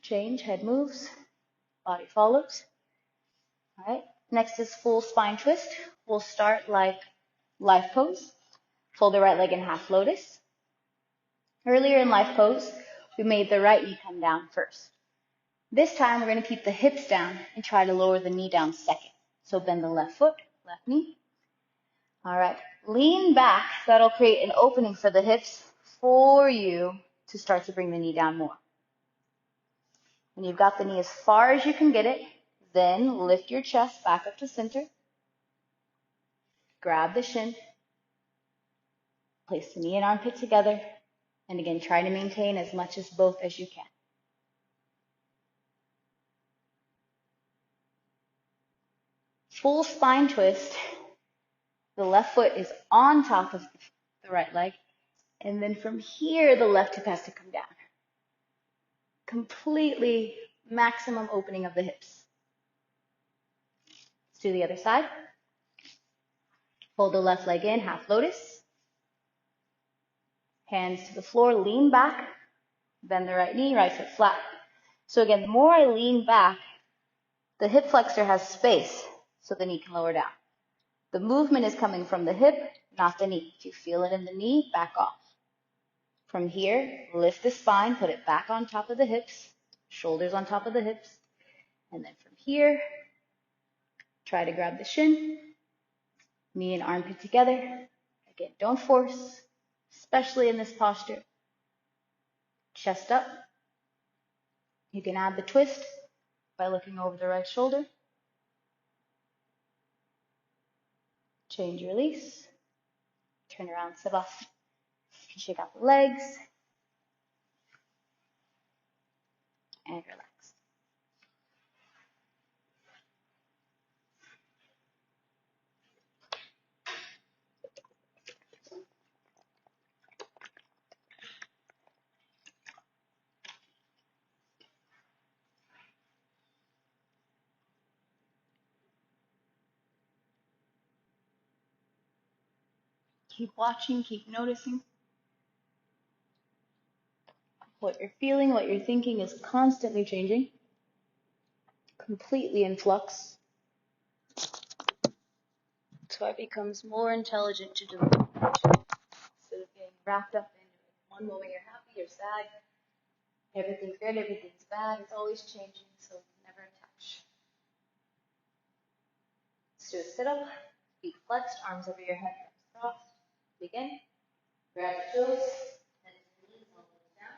Change, head moves, body follows. All right, next is full spine twist. We'll start like life pose. Fold the right leg in half lotus. Earlier in life pose, we made the right knee come down first. This time, we're going to keep the hips down and try to lower the knee down second. So bend the left foot, left knee. All right, lean back. That'll create an opening for the hips for you to start to bring the knee down more. When you've got the knee as far as you can get it, then lift your chest back up to center. Grab the shin. Place the knee and armpit together. And again, try to maintain as much as both as you can. Full spine twist. The left foot is on top of the right leg. And then from here, the left hip has to come down. Completely maximum opening of the hips. Let's do the other side. Hold the left leg in, half lotus. Hands to the floor, lean back. Bend the right knee, right foot flat. So again, the more I lean back, the hip flexor has space so the knee can lower down. The movement is coming from the hip, not the knee. If you feel it in the knee, back off. From here, lift the spine, put it back on top of the hips, shoulders on top of the hips. And then from here, try to grab the shin, knee and armpit together. Again, don't force, especially in this posture. Chest up. You can add the twist by looking over the right shoulder. Change, release. Turn around, Savasana. Shake out the legs. And relax. Keep watching, keep noticing. What you're feeling, what you're thinking is constantly changing, completely in flux. So it becomes more intelligent to do it. Instead of getting wrapped up in one moment you're happy, you're sad, everything's good, everything's bad, it's always changing, so never attach. Let's do a sit-up, feet flexed, arms over your head, arms crossed. Begin. Grab your toes, and knees, elbows down.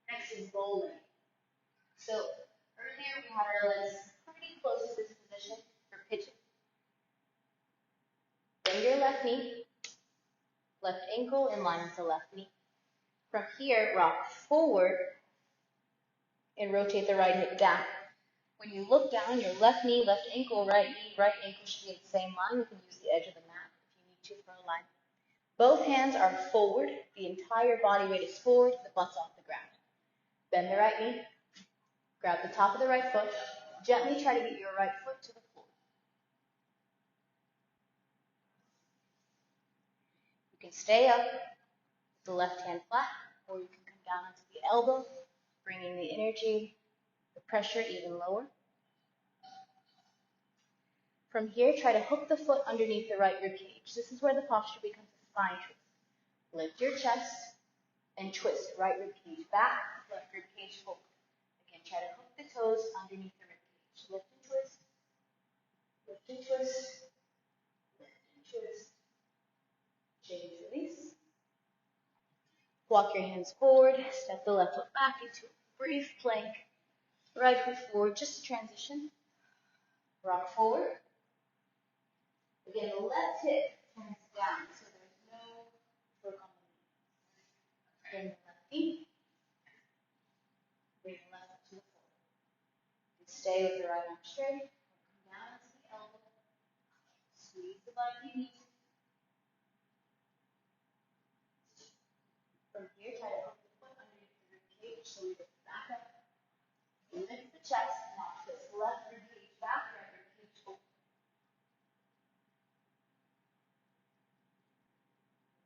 Next is bowling. So earlier we had our legs pretty close to this position for pitching. Bend your left knee, left ankle in line with the left knee. From here, rock forward and rotate the right hip down. When you look down, your left knee, left ankle should be in the same line. You can use the edge of the mat if you need to for alignment. Both hands are forward. The entire body weight is forward. The butt's off the ground. Bend the right knee. Grab the top of the right foot. Gently try to get your right foot to the floor. You can stay up with the left hand flat, or you can come down onto the elbow, bringing the energy, the pressure even lower. From here, try to hook the foot underneath the right rib cage. This is where the posture becomes a spine twist. Lift your chest and twist. Right rib cage back, left rib cage forward. Again, try to hook the toes underneath the rib cage. Lift and twist. Lift and twist. Lift and twist. Change, release. Walk your hands forward. Step the left foot back into a brief plank. Right foot forward, just a transition. Rock forward. Again, the left hip turns down, so there's no work on the knee. Bring the left knee. Bring the left foot to the floor. And stay with the right arm straight. Come down to the elbow. Squeeze the butt if you need to. From here, try to hook the foot underneath the rib cage so we lift back up. Lift the chest. Now twist left rib cage back, right rib cage forward.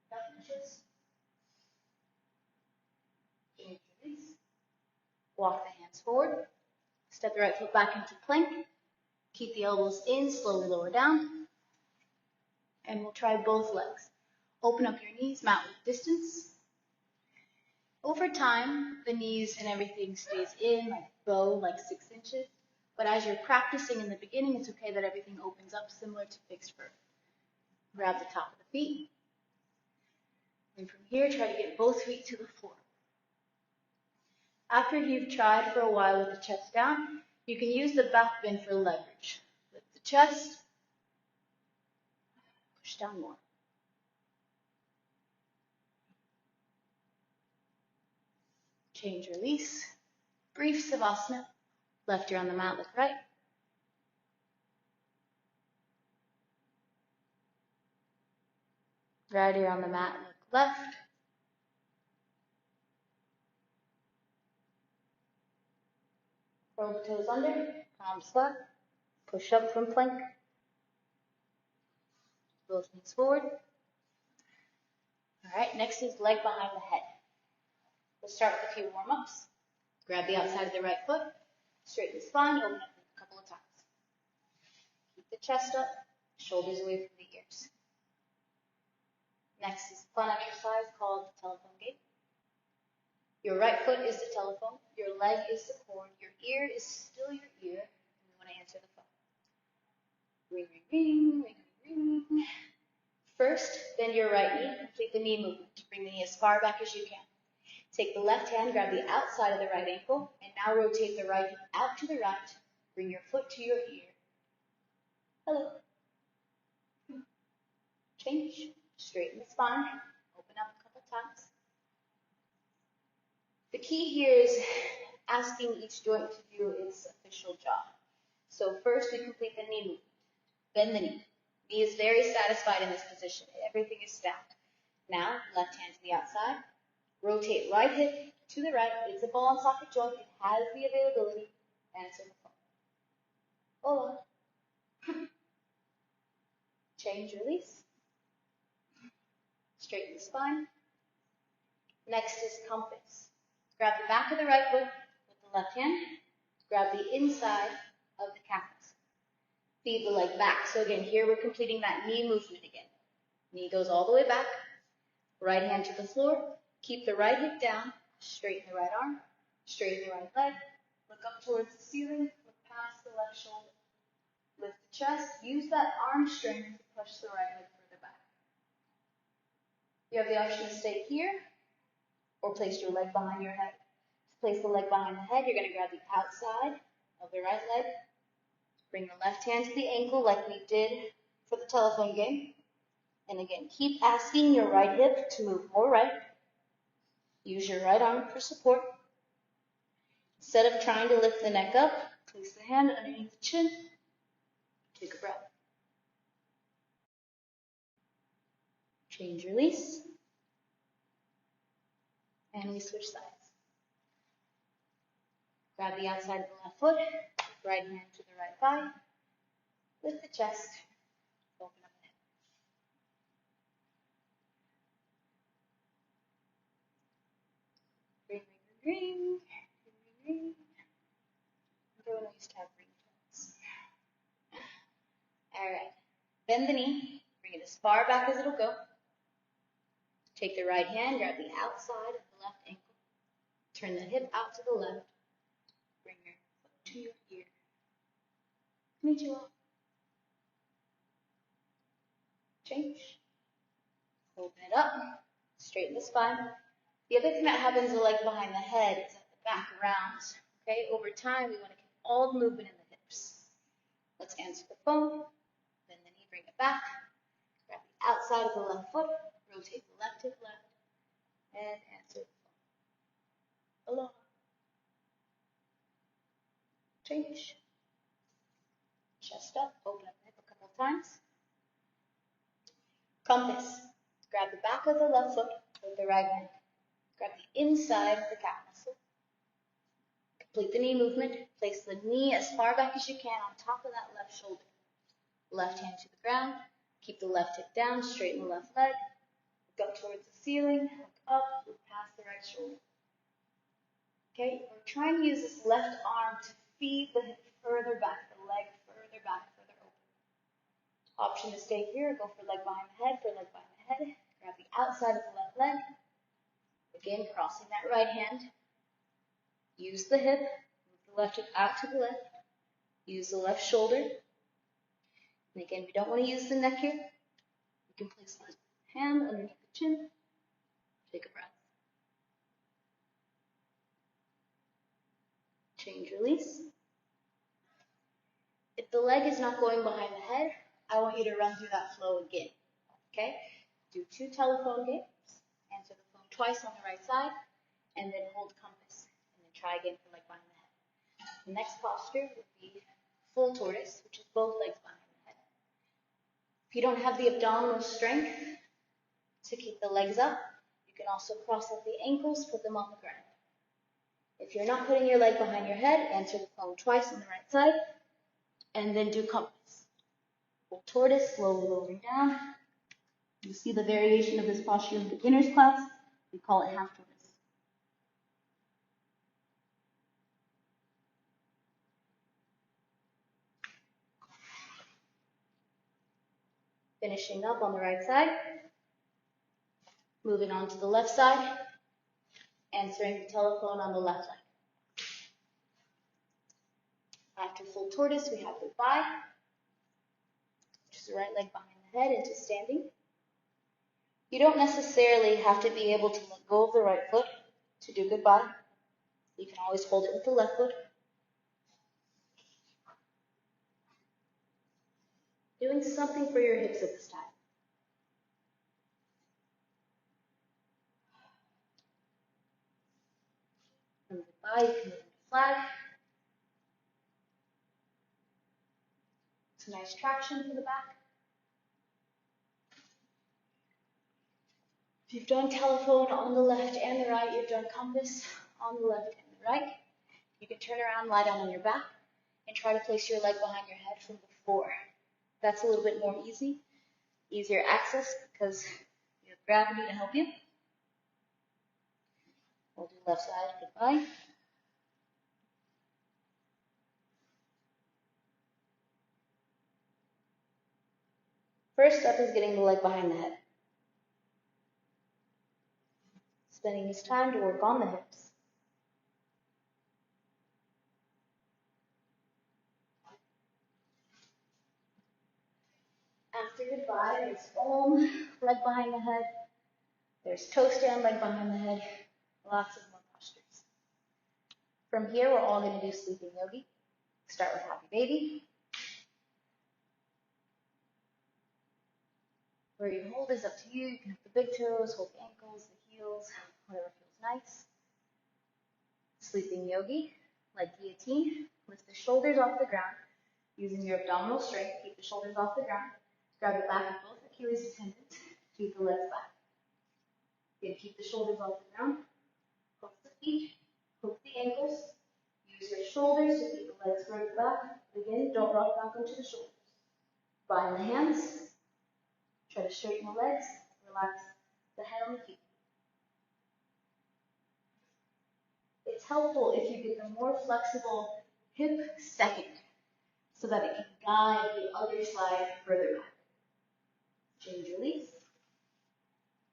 Up and twist. Change, release. Walk the hands forward. Step the right foot back into plank. Keep the elbows in, slowly lower down. And we'll try both legs. Open up your knees, mat width distance. Over time, the knees and everything stays in, like bow, like 6 inches. But as you're practicing in the beginning, it's okay that everything opens up similar to fixed birth. Grab the top of the feet. And from here, try to get both feet to the floor. After you've tried for a while with the chest down, you can use the back bend for leverage. Lift the chest, push down more. Change, release. Brief Savasana. Left ear on the mat, look right. Right ear on the mat, look left. Roll the toes under, palms flat. Push up from plank. Both knees forward. All right, next is leg behind the head. We'll start with a few warm-ups. Grab the outside of the right foot. Straighten the spine, open up a couple of times. Keep the chest up, shoulders away from the ears. Next is a fun exercise called the telephone game. Your right foot is the telephone, your leg is the cord, your ear is still your ear, and you want to answer the phone. Ring, ring, ring, ring, ring, ring. First, bend your right knee, complete the knee movement. Bring the knee as far back as you can. Take the left hand, grab the outside of the right ankle, and now rotate the right hip out to the right. Bring your foot to your ear. Hello. Change. Straighten the spine. Open up a couple times. The key here is asking each joint to do its official job. So first we complete the knee movement. Bend the knee. Knee is very satisfied in this position. Everything is stacked. Now, left hand to the outside. Rotate right hip to the right. It's a ball and socket joint. It has the availability. Answer the phone. Hola. Change, release. Straighten the spine. Next is compass. Grab the back of the right foot with the left hand. Grab the inside of the calf muscle. Feed the leg back. So again, here we're completing that knee movement again. Knee goes all the way back. Right hand to the floor. Keep the right hip down. Straighten the right arm. Straighten the right leg. Look up towards the ceiling. Look past the left shoulder. Lift the chest. Use that arm strength to push the right leg further back. You have the option to stay here or place your leg behind your head. To place the leg behind the head, you're going to grab the outside of the right leg. Bring the left hand to the ankle like we did for the telephone game. And again, keep asking your right hip to move more right. Use your right arm for support. Instead of trying to lift the neck up, place the hand underneath the chin. Take a breath. Change, release. And we switch sides. Grab the outside of the left foot, right hand to the right thigh. Lift the chest. Open up the head. Ring, ring, ring, ring, ring. Everyone used to have ringtones. All right. Bend the knee. Bring it as far back as it'll go. Take the right hand, grab the outside of the left ankle. Turn the hip out to the left. Bring your foot to your ear. Meet you all. Change. Open it up. Straighten the spine. The other thing that happens the leg behind the head is that the back rounds. Okay, over time we want to keep all the movement in the hips. Let's answer the phone. Bend the knee, bring it back. Grab the outside of the left foot. Rotate the left hip left. And answer the phone. Aloha. Change. Chest up. Open up the hip a couple of times. Compass. Grab the back of the left foot with the right hand. Grab the inside of the calf muscle. Complete the knee movement. Place the knee as far back as you can on top of that left shoulder. Left hand to the ground. Keep the left hip down. Straighten the left leg. Look up towards the ceiling. Look up. Look past the right shoulder. Okay, we're trying to use this left arm to feed the hip further back, the leg further back, further open. Option to stay here. Go for leg behind the head, for leg behind the head. Grab the outside of the left leg. Again, crossing that right hand. Use the hip. Move the left hip out to the left. Use the left shoulder. And again, we don't want to use the neck here. You can place the hand underneath the chin. Take a breath. Change, release. If the leg is not going behind the head, I want you to run through that flow again. Okay? Do 2 telephone games. Answer the phone twice on the right side, and then hold compass. And then try again for leg behind the head. The next posture would be full tortoise, which is both legs behind the head. If you don't have the abdominal strength to keep the legs up, you can also cross up the ankles, put them on the ground. If you're not putting your leg behind your head, answer the phone twice on the right side, and then do compass. Full tortoise, slowly lowering down. You see the variation of this posture in beginner's class. We call it half tortoise. Finishing up on the right side. Moving on to the left side. Answering the telephone on the left leg. After full tortoise, we have goodbye, which is the right leg behind the head into standing. You don't necessarily have to be able to let go of the right foot to do goodbye. You can always hold it with the left foot. Doing something for your hips at this time. From goodbye, you can move into flag. It's a nice traction for the back. If you've done telephone on the left and the right, you've done compass on the left and the right. You can turn around, lie down on your back, and try to place your leg behind your head from before. That's a little bit more easier access because you have gravity to help you. We'll do left side, goodbye. First step is getting the leg behind the head. Spending this time to work on the hips. After goodbye, there's foam, leg behind the head. There's toe stand, leg behind the head. Lots of more postures. From here, we're all going to do sleeping yogi. Start with happy baby. Where you hold is up to you. You can have the big toes, hold the ankles, the heels, whatever feels nice. Sleeping yogi, like guillotine. Lift the shoulders off the ground. Using your abdominal strength, keep the shoulders off the ground. Grab the back of both Achilles tendons. Keep the legs back. Again, keep the shoulders off the ground. Hook the feet, hook the ankles. Use your shoulders to keep the legs spread back. Again, don't rock back into the shoulders. Bind the hands. Try to straighten the legs, relax the head on the feet. It's helpful if you get the more flexible hip second so that it can guide the other side further back. Change release.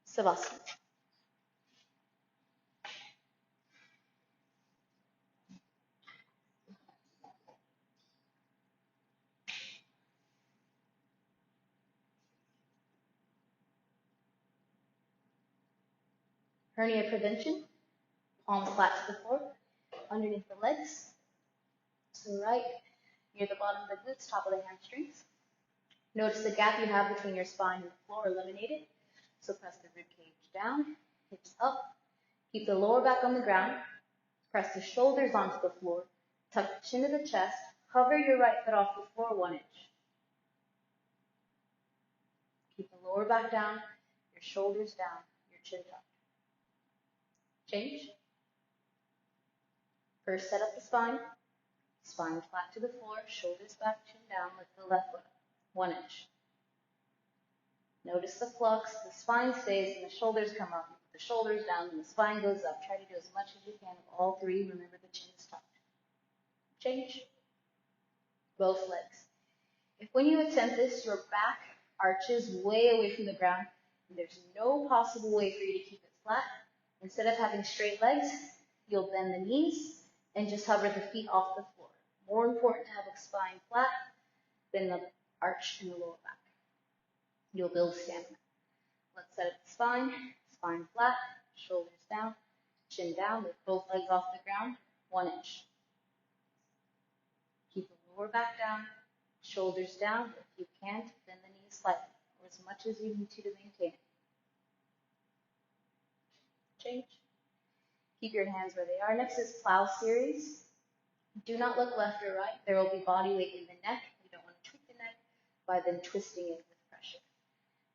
Savasana. Hernia prevention. Palms flat to the floor, underneath the legs. To the right, near the bottom of the glutes, top of the hamstrings. Notice the gap you have between your spine and the floor, eliminate it. So press the rib cage down, hips up. Keep the lower back on the ground. Press the shoulders onto the floor. Tuck the chin to the chest. Hover your right foot off the floor 1 inch. Keep the lower back down, your shoulders down, your chin tucked. Change. First, set up the spine. Spine flat to the floor, shoulders back, chin down, lift the left foot 1 inch. Notice the flux, the spine stays and the shoulders come up. You put the shoulders down and the spine goes up. Try to do as much as you can of all three. Remember the chin is tucked. Change. Both legs. If when you attempt this, your back arches way away from the ground, and there's no possible way for you to keep it flat, instead of having straight legs, you'll bend the knees and just hover the feet off the floor. More important to have a spine flat than the arch in the lower back. You'll build stamina. Let's set up the spine. Spine flat, shoulders down, chin down, lift both legs off the ground, 1 inch. Keep the lower back down, shoulders down. If you can't, bend the knees slightly, or as much as you need to maintain it. Change. Keep your hands where they are. Next is plow series. Do not look left or right. There will be body weight in the neck. You don't want to tweak the neck by then twisting it with pressure.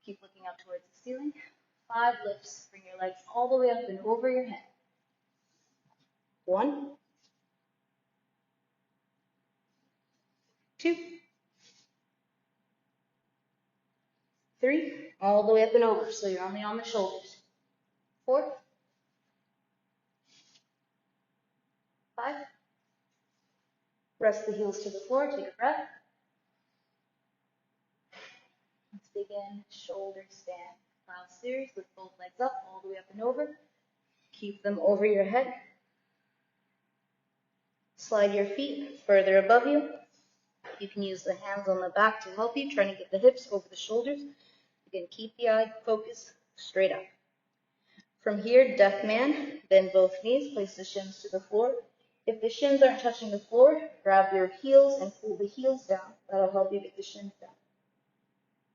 Keep looking up towards the ceiling. 5 lifts. Bring your legs all the way up and over your head. 1, 2, 3, all the way up and over, so you're only on the shoulders. 4, 5. Rest the heels to the floor. Take a breath. Let's begin shoulder stand. Plow series with both legs up, all the way up and over. Keep them over your head. Slide your feet further above you. You can use the hands on the back to help you, trying to get the hips over the shoulders. Again, keep the eye focused straight up. From here, deaf man, bend both knees, place the shins to the floor. If the shins aren't touching the floor, grab your heels and pull the heels down. That'll help you get the shins down.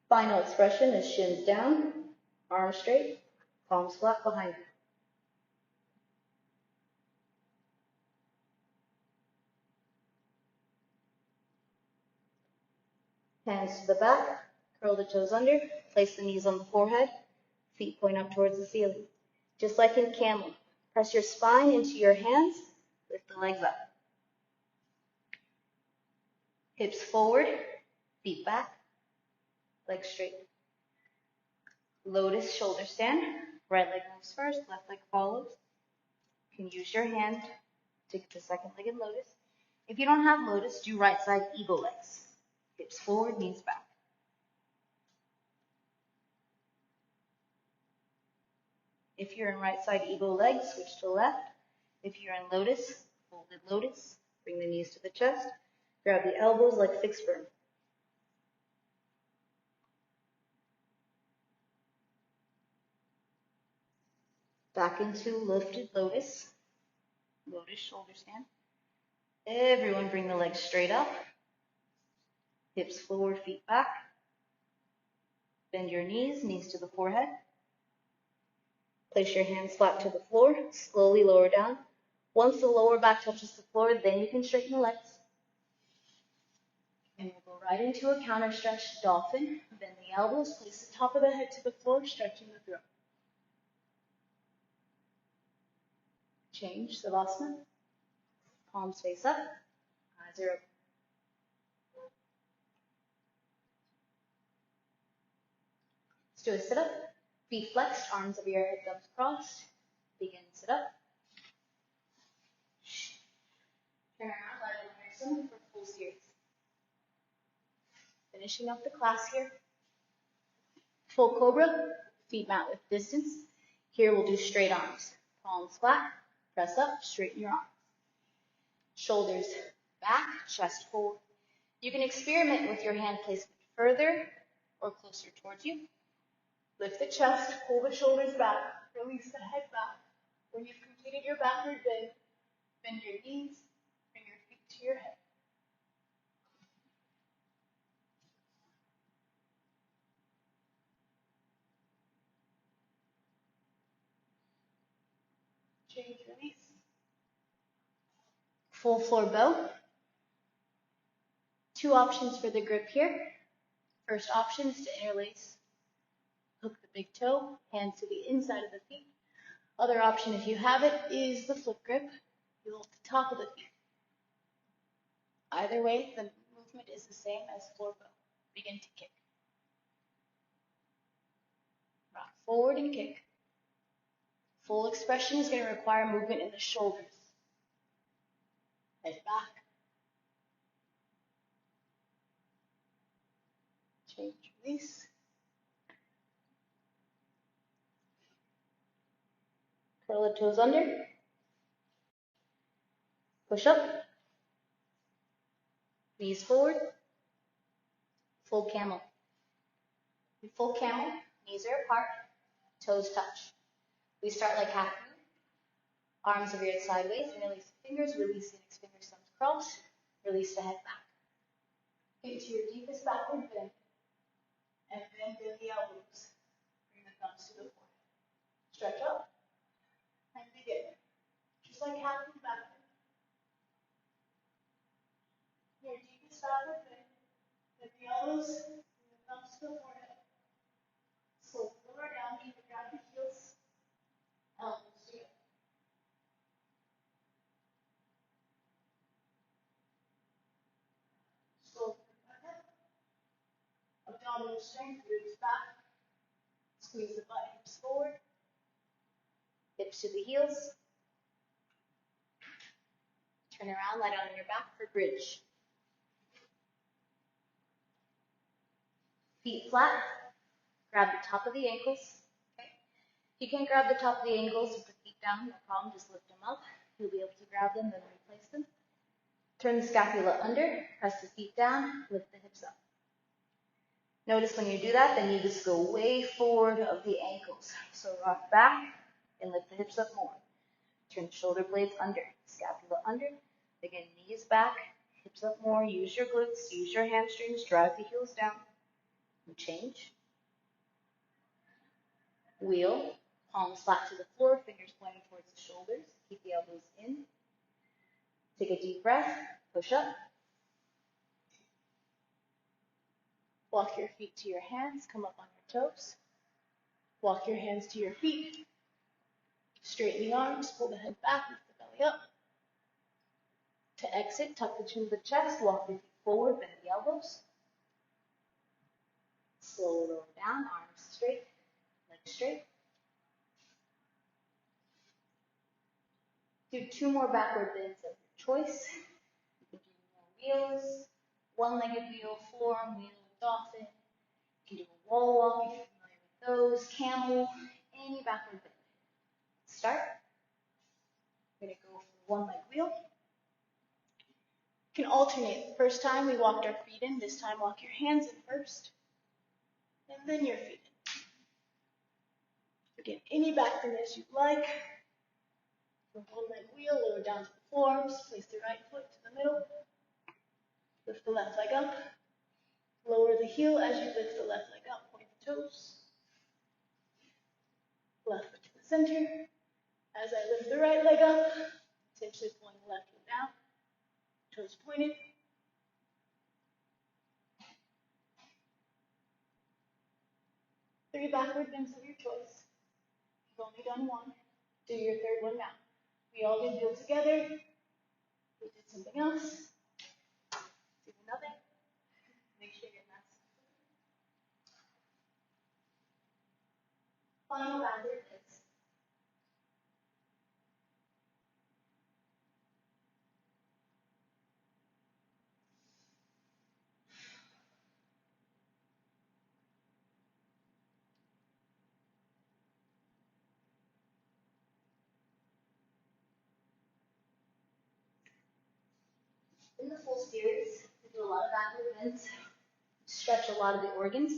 Final expression is shins down, arms straight, palms flat behind you. Hands to the back, curl the toes under, place the knees on the forehead, feet point up towards the ceiling. Just like in camel, press your spine into your hands, lift the legs up. Hips forward, feet back, legs straight. Lotus shoulder stand. Right leg moves first, left leg follows. You can use your hand to get the second leg in lotus. If you don't have lotus, do right side eagle legs. Hips forward, knees back. If you're in right side eagle legs, switch to left. If you're in lotus, folded lotus, bring the knees to the chest. Grab the elbows like fixed burn. Back into lifted lotus. Lotus shoulder stand. Everyone bring the legs straight up. Hips forward, feet back. Bend your knees, knees to the forehead. Place your hands flat to the floor. Slowly lower down. Once the lower back touches the floor, then you can straighten the legs. And we'll go right into a counter stretch, dolphin. Bend the elbows, place the top of the head to the floor, stretching the throat. Change, Savasana. Palms face up, eyes are open. Let's do a sit-up. Feet flexed, arms over your head, thumbs crossed. Begin sit-up. Turn around, lie down on your stomach for full series. Finishing up the class here. Full cobra, feet mat width distance. Here we'll do straight arms. Palms flat, press up, straighten your arms. Shoulders back, chest forward. You can experiment with your hand placement further or closer towards you. Lift the chest, pull the shoulders back, release the head back. When you've completed your backward bend, bend your knees, bring your feet to your head. Change, release. Full floor bow. Two options for the grip here. First option is to interlace. Hook the big toe, hands to the inside of the feet. Other option, if you have it, is the flip grip. You hold the top of the feet. Either way, the movement is the same as floor bow. Begin to kick. Rock forward and kick. Full expression is going to require movement in the shoulders. Head back. Change, release. Curl the toes under. Push up. Knees forward. Full camel. In full camel, knees are apart, toes touch. We start like half moon. Arms are reared sideways, interlace the fingers, release the index fingers, thumbs crossed, release the head back. Into your deepest backward bend, and bend in the elbows. Bring the thumbs to the forehead. Stretch up, and begin. Just like half moon backward. Your deepest backward bend, bend the elbows, bring the thumbs to the forehead. Slowly lower down, keep it grab the heels, elbows together. Slowly back up. Abdominal strength, ribs back. Squeeze the butt, hips forward. Hips to the heels. Turn around, lie down on your back for bridge. Feet flat. Grab the top of the ankles. Okay. If you can't grab the top of the ankles with the feet down, no problem, just lift them up. You'll be able to grab them, then replace them. Turn the scapula under, press the feet down, lift the hips up. Notice when you do that, then you just go way forward of the ankles. So rock back and lift the hips up more. Turn the shoulder blades under, scapula under. Again, knees back, hips up more. Use your glutes, use your hamstrings, drive the heels down. And change. Wheel, palms flat to the floor, fingers pointing towards the shoulders. Keep the elbows in. Take a deep breath, push up. Walk your feet to your hands, come up on your toes. Walk your hands to your feet. Straighten the arms, pull the head back, lift the belly up. To exit, tuck the chin to the chest, walk your feet forward, bend the elbows. Slowly lower down, arms straight. straight. Do 2 more backward bends of your choice. You can do more wheels, one-legged wheel, forearm wheel, dolphin. You can do a wall walk if you're familiar with those, camel, any backward bend. Start. We're going to go for one leg wheel. You can alternate. The first time we walked our feet in, this time walk your hands in first, and then your feet in. Again, any back bend as you'd like. From one leg wheel, lower down to the forearms, place the right foot to the middle, lift the left leg up, lower the heel as you lift the left leg up, point the toes, left foot to the center. As I lift the right leg up, potentially pulling the left foot down, toes pointed. Three backward bends of your choice. You've only done one. Do your third one now. We all did wheel together. We did something else. Do another. Make sure you're not. Final backward bends. In the full series, we do a lot of backward bends, stretch a lot of the organs,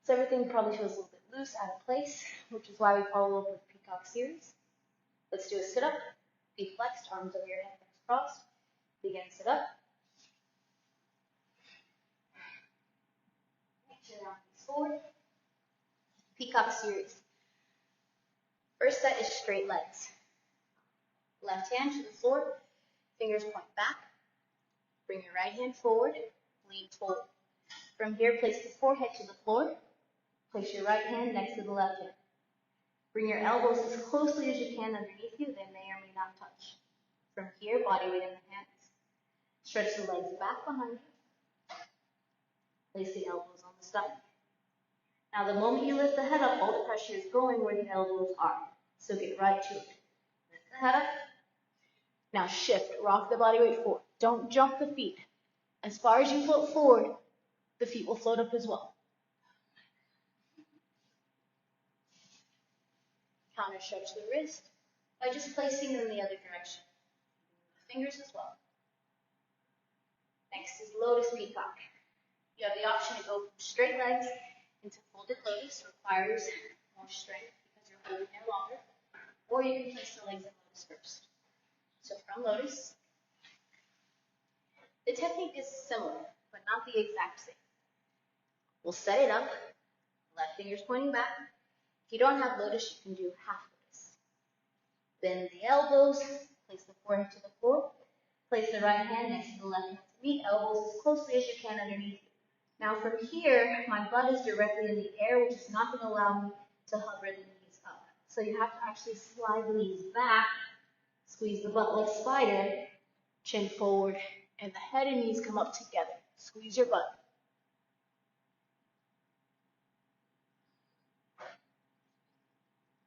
so everything probably feels a little bit loose, out of place, which is why we follow up with Peacock series. Let's do a sit-up, feet flexed, arms over your head, legs crossed. Begin sit-up. Chin down, face forward. Peacock series. First set is straight legs. Left hand to the floor, fingers point back. Bring your right hand forward, lean forward. From here, place the forehead to the floor. Place your right hand next to the left hand. Bring your elbows as closely as you can underneath you, they may or may not touch. From here, body weight in the hands. Stretch the legs back behind you. Place the elbows on the stomach. Now, the moment you lift the head up, all the pressure is going where the elbows are. So get right to it. Lift the head up. Now shift, rock the body weight forward. Don't jump the feet. As far as you float forward, the feet will float up as well. Counter stretch the wrist by just placing them in the other direction. The fingers as well. Next is Lotus Peacock. You have the option to go from straight legs into folded Lotus, requires more strength because you're holding there longer, or you can place the legs in Lotus first. So from Lotus, the technique is similar, but not the exact same. We'll set it up, left finger's pointing back. If you don't have Lotus, you can do half Lotus. Bend the elbows, place the forehead to the floor, place the right hand next to the left hand to meet, elbows as closely as you can underneath you. Now from here, my butt is directly in the air, which is not going to allow me to hover the knees up. So you have to actually slide the knees back, squeeze the butt like spider, chin forward, and the head and knees come up together. Squeeze your butt.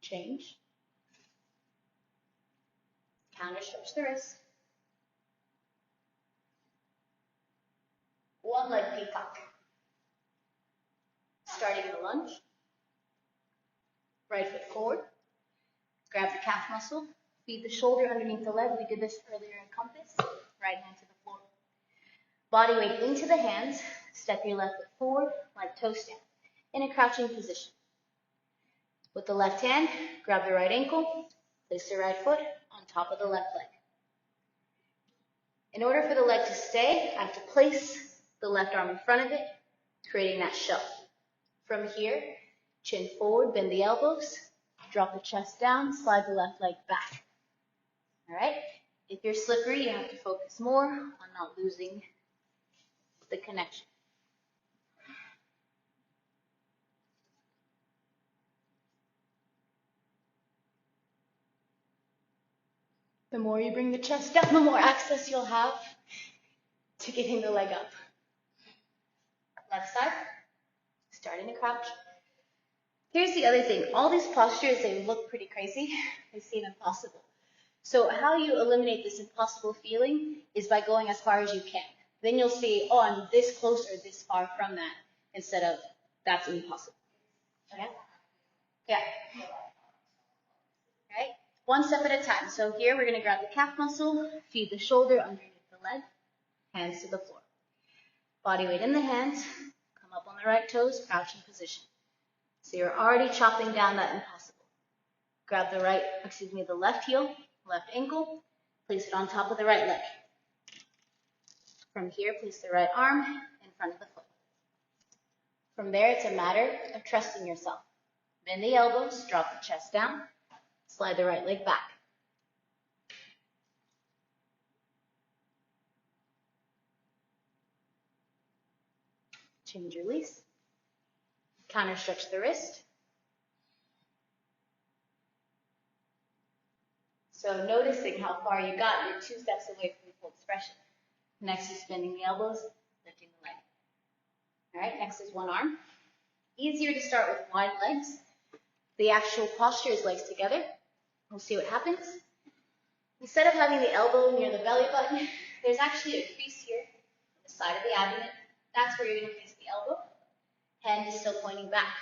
Change. Counter stretch the wrist. One leg peacock. Starting the lunge. Right foot forward. Grab the calf muscle. Feed the shoulder underneath the leg. We did this earlier in compass. Right hand to the floor. Body weight into the hands. Step your left foot forward like toe stand in a crouching position. With the left hand, grab the right ankle. Place the right foot on top of the left leg. In order for the leg to stay, I have to place the left arm in front of it, creating that shove. From here, chin forward, bend the elbows, drop the chest down, slide the left leg back. All right? If you're slippery, you have to focus more on not losing the connection. The more you bring the chest down, the more access you'll have to getting the leg up. Left side, start in a crouch. Here's the other thing. All these postures, they look pretty crazy. They seem impossible. So how you eliminate this impossible feeling is by going as far as you can. Then you'll see, oh, I'm this close or this far from that, instead of that's impossible. Okay? Yeah. Right? One step at a time. So here we're going to grab the calf muscle, feed the shoulder underneath the leg, hands to the floor. Body weight in the hands, come up on the right toes, crouching position. So you're already chopping down that impossible. Grab the the left heel, left ankle, place it on top of the right leg. From here, place the right arm in front of the foot. From there, it's a matter of trusting yourself. Bend the elbows, drop the chest down, slide the right leg back. Change your release. Counter stretch the wrist. So noticing how far you got, you're 2 steps away from full expression. Next is bending the elbows, lifting the leg. All right, next is one arm. Easier to start with wide legs. The actual posture is legs together. We'll see what happens. Instead of having the elbow near the belly button, there's actually a crease here on the side of the abdomen. That's where you're going to place the elbow. Hand is still pointing back.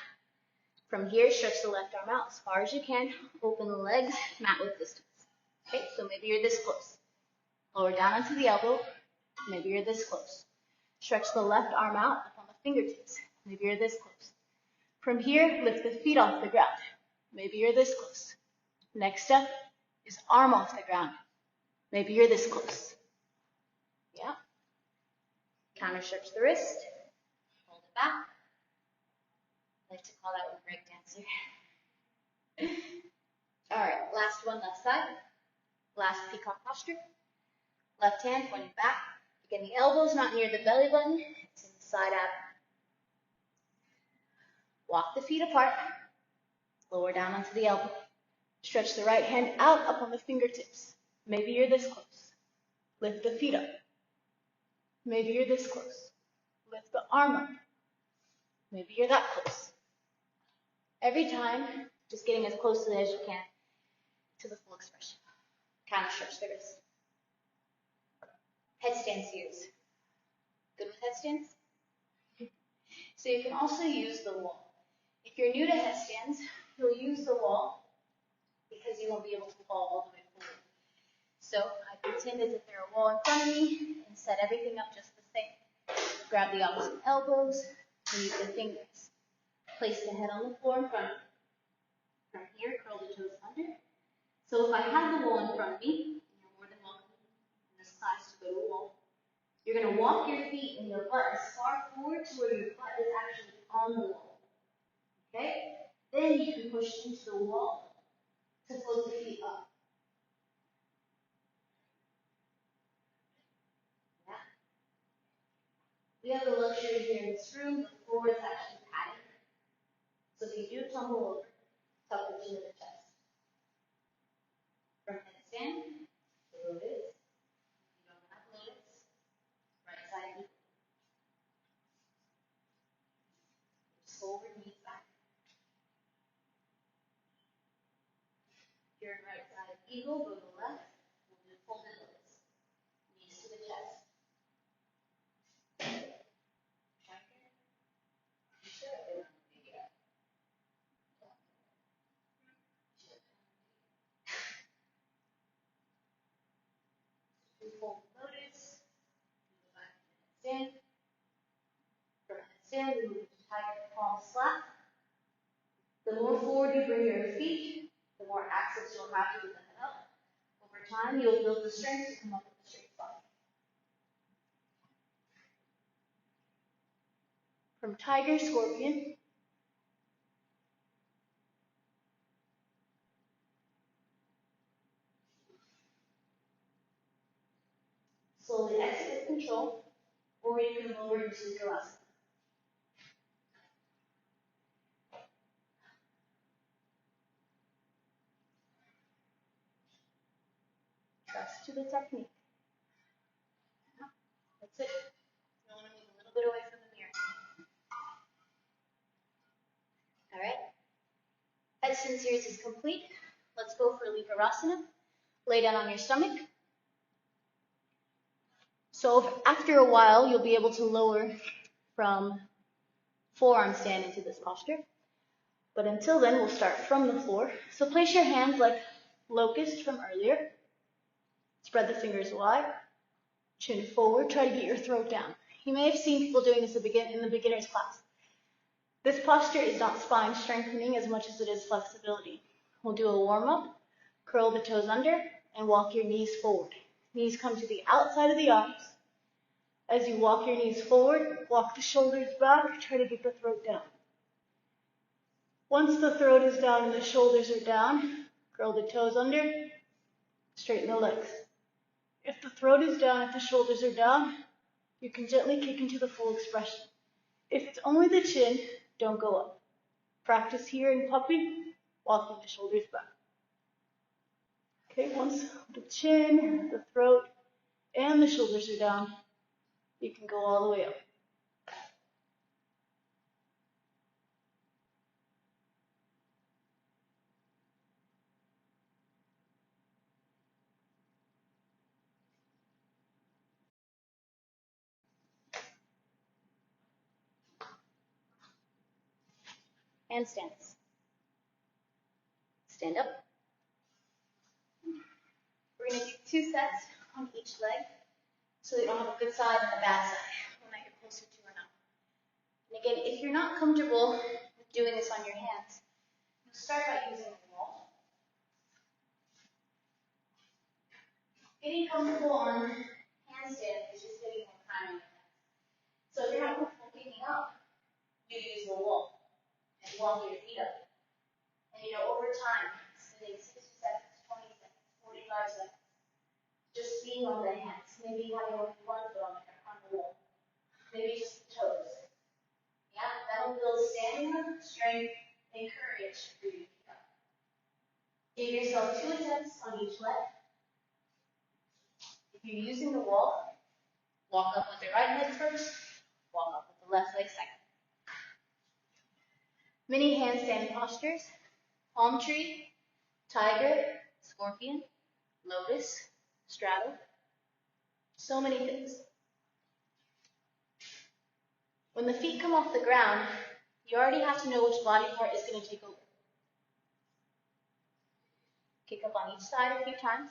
From here, stretch the left arm out as far as you can. Open the legs, mat width distance. Okay, so maybe you're this close. Lower down onto the elbow. Maybe you're this close. Stretch the left arm out up on the fingertips. Maybe you're this close. From here, lift the feet off the ground. Maybe you're this close. Next step is arm off the ground. Maybe you're this close. Yeah. Counter stretch the wrist. Hold it back. I like to call that one break dancer. All right, last one, left side. Last peacock posture. Left hand pointing back. Again, the elbow's not near the belly button. It's in the side ab. Walk the feet apart. Lower down onto the elbow. Stretch the right hand out up on the fingertips. Maybe you're this close. Lift the feet up. Maybe you're this close. Lift the arm up. Maybe you're that close. Every time, just getting as close to it as you can to the full expression. Counter stretch the wrist. Headstands use. Good with headstands? So you can also use the wall. If you're new to headstands, you'll use the wall because you won't be able to fall all the way forward. So I pretend as if there's a wall in front of me and set everything up just the same. Grab the opposite elbows, use the fingers. Place the head on the floor in front of me. From here, curl the toes under. So if I have the wall in front of me, and you're more than welcome in this class to go to a wall, you're going to walk your feet and your butt as far forward to where your butt is actually on the wall. Okay? Then you can push into the wall to float the feet up. Yeah. We have the luxury here in this room, the floor is actually padded. So if you do tumble over, tuck the chin to the chest. From headstand, Lotus. If you don't have Lotus, right side equal. Forward, knees back. Here in right side eagle, go to the left. We'll do folded Lotus. Knees to the chest. Fold Lotus. Go back to headstand. From headstand, we move to tiger palm slap. The more forward you bring your feet, the more access you'll have to the head up. Over time, you'll build the strength to come up with a straight spine. From tiger, scorpion. Slowly exit with control, or you can lower into Asana. Trust to the technique. That's it. You want to move a little bit away from the mirror. All right. Headstand series is complete. Let's go for Inversion. Lay down on your stomach. So after a while, you'll be able to lower from forearm stand into this posture. But until then, we'll start from the floor. So place your hands like locust from earlier. Spread the fingers wide. Chin forward. Try to get your throat down. You may have seen people doing this in the beginner's class. This posture is not spine strengthening as much as it is flexibility. We'll do a warm-up. Curl the toes under and walk your knees forward. Knees come to the outside of the arms. As you walk your knees forward, walk the shoulders back. Try to get the throat down. Once the throat is down and the shoulders are down, curl the toes under, straighten the legs. If the throat is down, if the shoulders are down, you can gently kick into the full expression. If it's only the chin, don't go up. Practice here in puppy, walking the shoulders back. Okay, once the chin, the throat, and the shoulders are down, you can go all the way up. Handstands. Stand up. We're going to do 2 sets on each leg, so you don't have a good side and a bad side, one that you're closer to or not. And again, if you're not comfortable with doing this on your hands, you'll start by using the wall. Getting comfortable on handstands is just getting more time on your hands. So if you're not comfortable picking up, you use the wall and walk your feet up. And over time, sitting 60 seconds, 20 seconds, 45 seconds, just being on the hands, maybe having one foot on the wall, maybe just the toes. Yeah, that'll build stamina, strength, and courage for you to pick up. Give yourself 2 attempts on each leg. If you're using the wall, walk up with the right leg first, walk up with the left leg second. Many handstand postures: palm tree, tiger, scorpion, lotus, straddle. So many things. When the feet come off the ground, you already have to know which body part is going to take over. Kick up on each side a few times.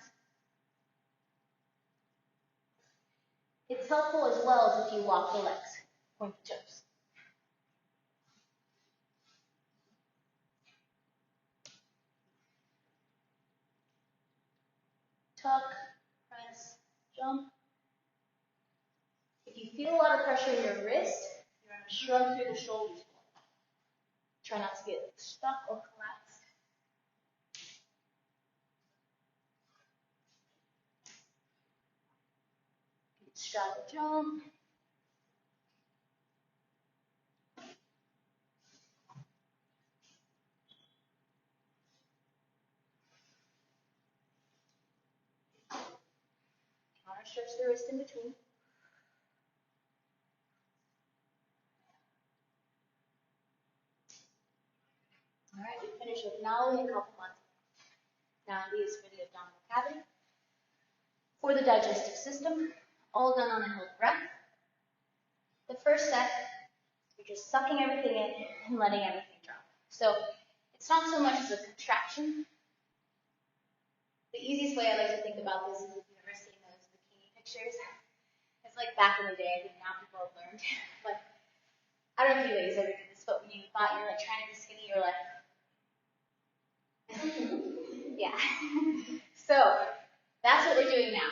It's helpful as well as if you walk the legs, point the toes. Tuck, press, jump. If you feel a lot of pressure in your wrist, you're going to shrug through the shoulders. Try not to get stuck or collapsed. Straddle jump. Counter stretch the wrist in between. All right, we finish with Nali and Kapamata. Nali is for the abdominal cavity. For the digestive system, all done on a held breath. The first set, you're just sucking everything in and letting everything drop. So it's not so much as a contraction. The easiest way I like to think about this is if you've ever seen those bikini pictures. It's like back in the day, I think now people have learned. But I don't know if you ladies ever did this, but when you thought you were like trying to be skinny, you were like, yeah. So that's what we're doing now.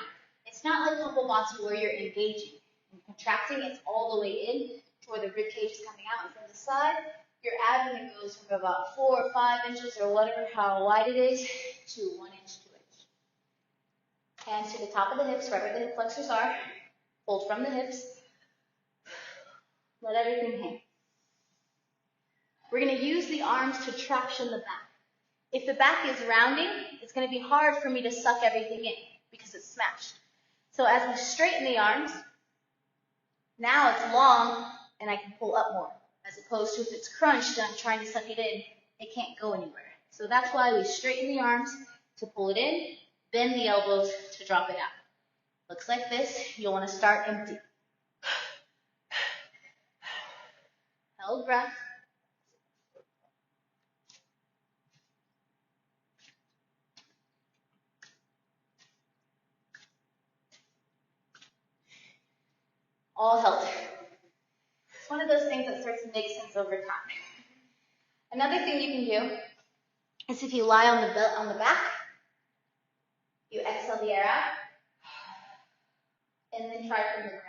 It's not like Kapamata where you're engaging and contracting. It's all the way in to where the rib cage is coming out, and from the side, your abdomen goes from about 4 or 5 inches or whatever, how wide it is, to 1 inch, 2 inch. Hands to the top of the hips, right where the hip flexors are. Hold from the hips. Let everything hang. We're going to use the arms to traction the back. If the back is rounding, it's going to be hard for me to suck everything in because it's smashed. So as we straighten the arms, now it's long and I can pull up more. As opposed to if it's crunched and I'm trying to suck it in, it can't go anywhere. So that's why we straighten the arms to pull it in, bend the elbows to drop it out. Looks like this. You'll want to start empty. Held breath. All held. It's one of those things that starts to make sense over time. Another thing you can do is if you lie on the back, you exhale the air out, and then try from the ground.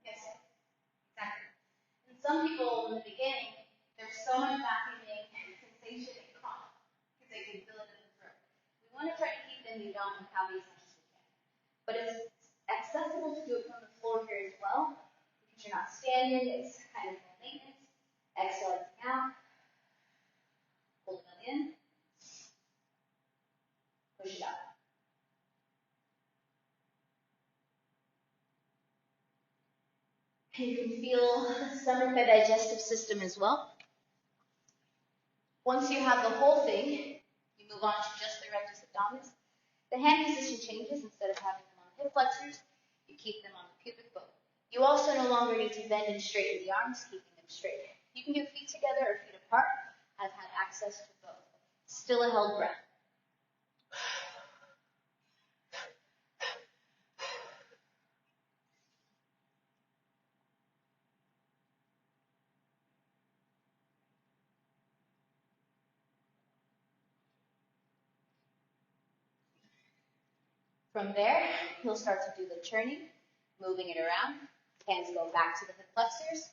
Yes, exactly. And some people in the beginning, there's so much vacuuming sensation and cough because they can feel it in the throat. We want to try to keep them young and healthy as much as we can. But it's accessible to do it from the floor here as well because you're not standing. It's kind of low maintenance. Exhale out. Hold it in. Push it out. You can feel the stomach and digestive system as well. Once you have the whole thing, you move on to just the rectus abdominis. The hand position changes. Instead of having them on the hip flexors, you keep them on the pubic bone. You also no longer need to bend and straighten the arms, keeping them straight. You can do feet together or feet apart. I've had access to both. Still a held breath. From there, you'll start to do the turning, moving it around. Hands go back to the hip flexors.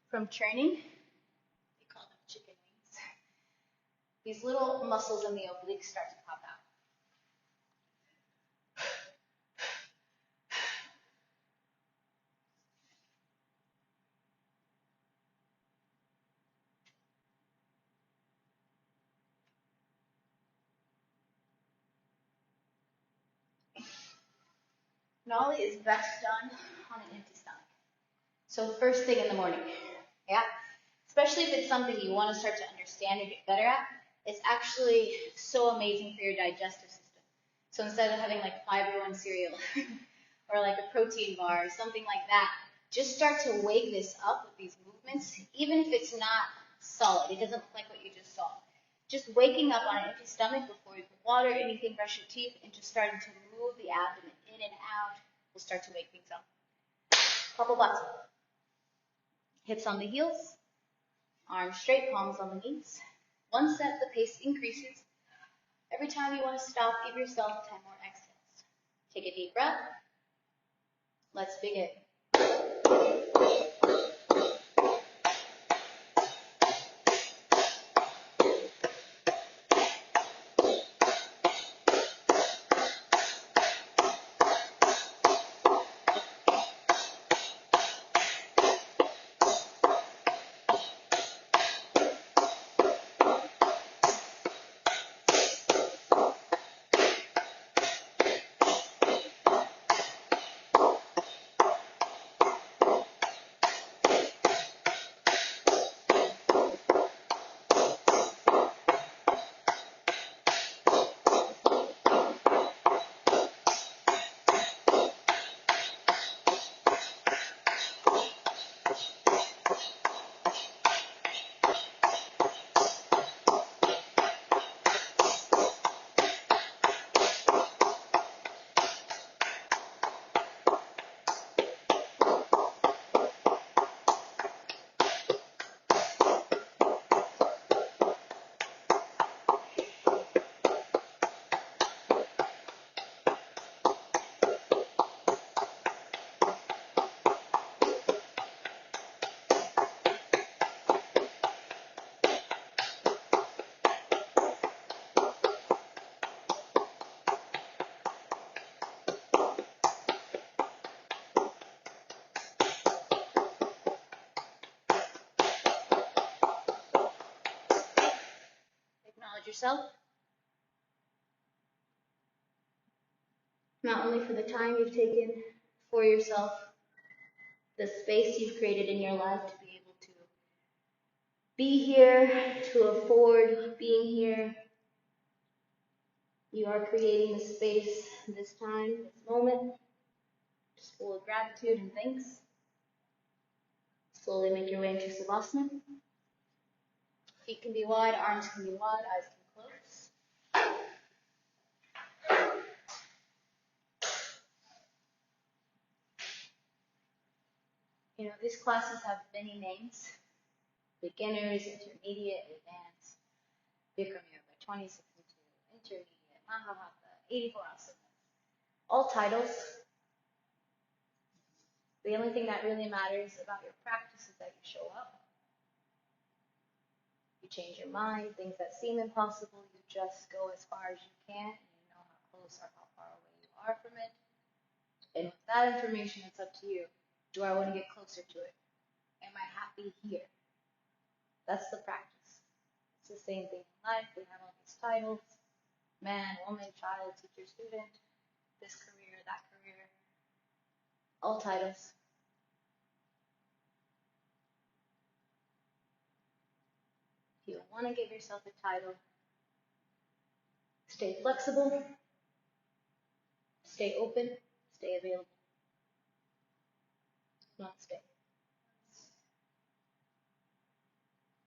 From turning, we call them chicken wings. These little muscles in the obliques start to pop out. Nollie is best done on an empty stomach. So first thing in the morning, yeah? Especially if it's something you want to start to understand and get better at, it's actually so amazing for your digestive system. So instead of having like Fiber One cereal or like a protein bar or something like that, just start to wake this up with these movements, even if it's not solid. It doesn't look like what you just saw. Just waking up on an empty stomach before you put water, anything, brush your teeth, and just starting to move the abdomen in and out will start to wake things up. Kapalabhati. Hips on the heels, arms straight, palms on the knees. One set, the pace increases. Every time you want to stop, give yourself 10 more exhales. Take a deep breath. Let's begin. yourself, not only for the time you've taken for yourself, the space you've created in your life to be able to be here, to afford being here. You are creating the space, this time, this moment, just full of gratitude and thanks. Slowly make your way into Savasana. Feet can be wide, arms can be wide, eyes can close. You know, these classes have many names. Beginners, intermediate, advanced, Bikram Yoga, 2062, intermediate, Mahahatha, 84 Asanas. All titles. The only thing that really matters about your practice is that you show up. You change your mind. Things that seem impossible, you just go as far as you can, and you know how close or how far away you are from it. And with that information, it's up to you. Do I want to get closer to it? Am I happy here? That's the practice. It's the same thing in life. We have all these titles: man, woman, child, teacher, student, this career, that career. All titles. If you want to give yourself a title, stay flexible, stay open, stay available. Not stay.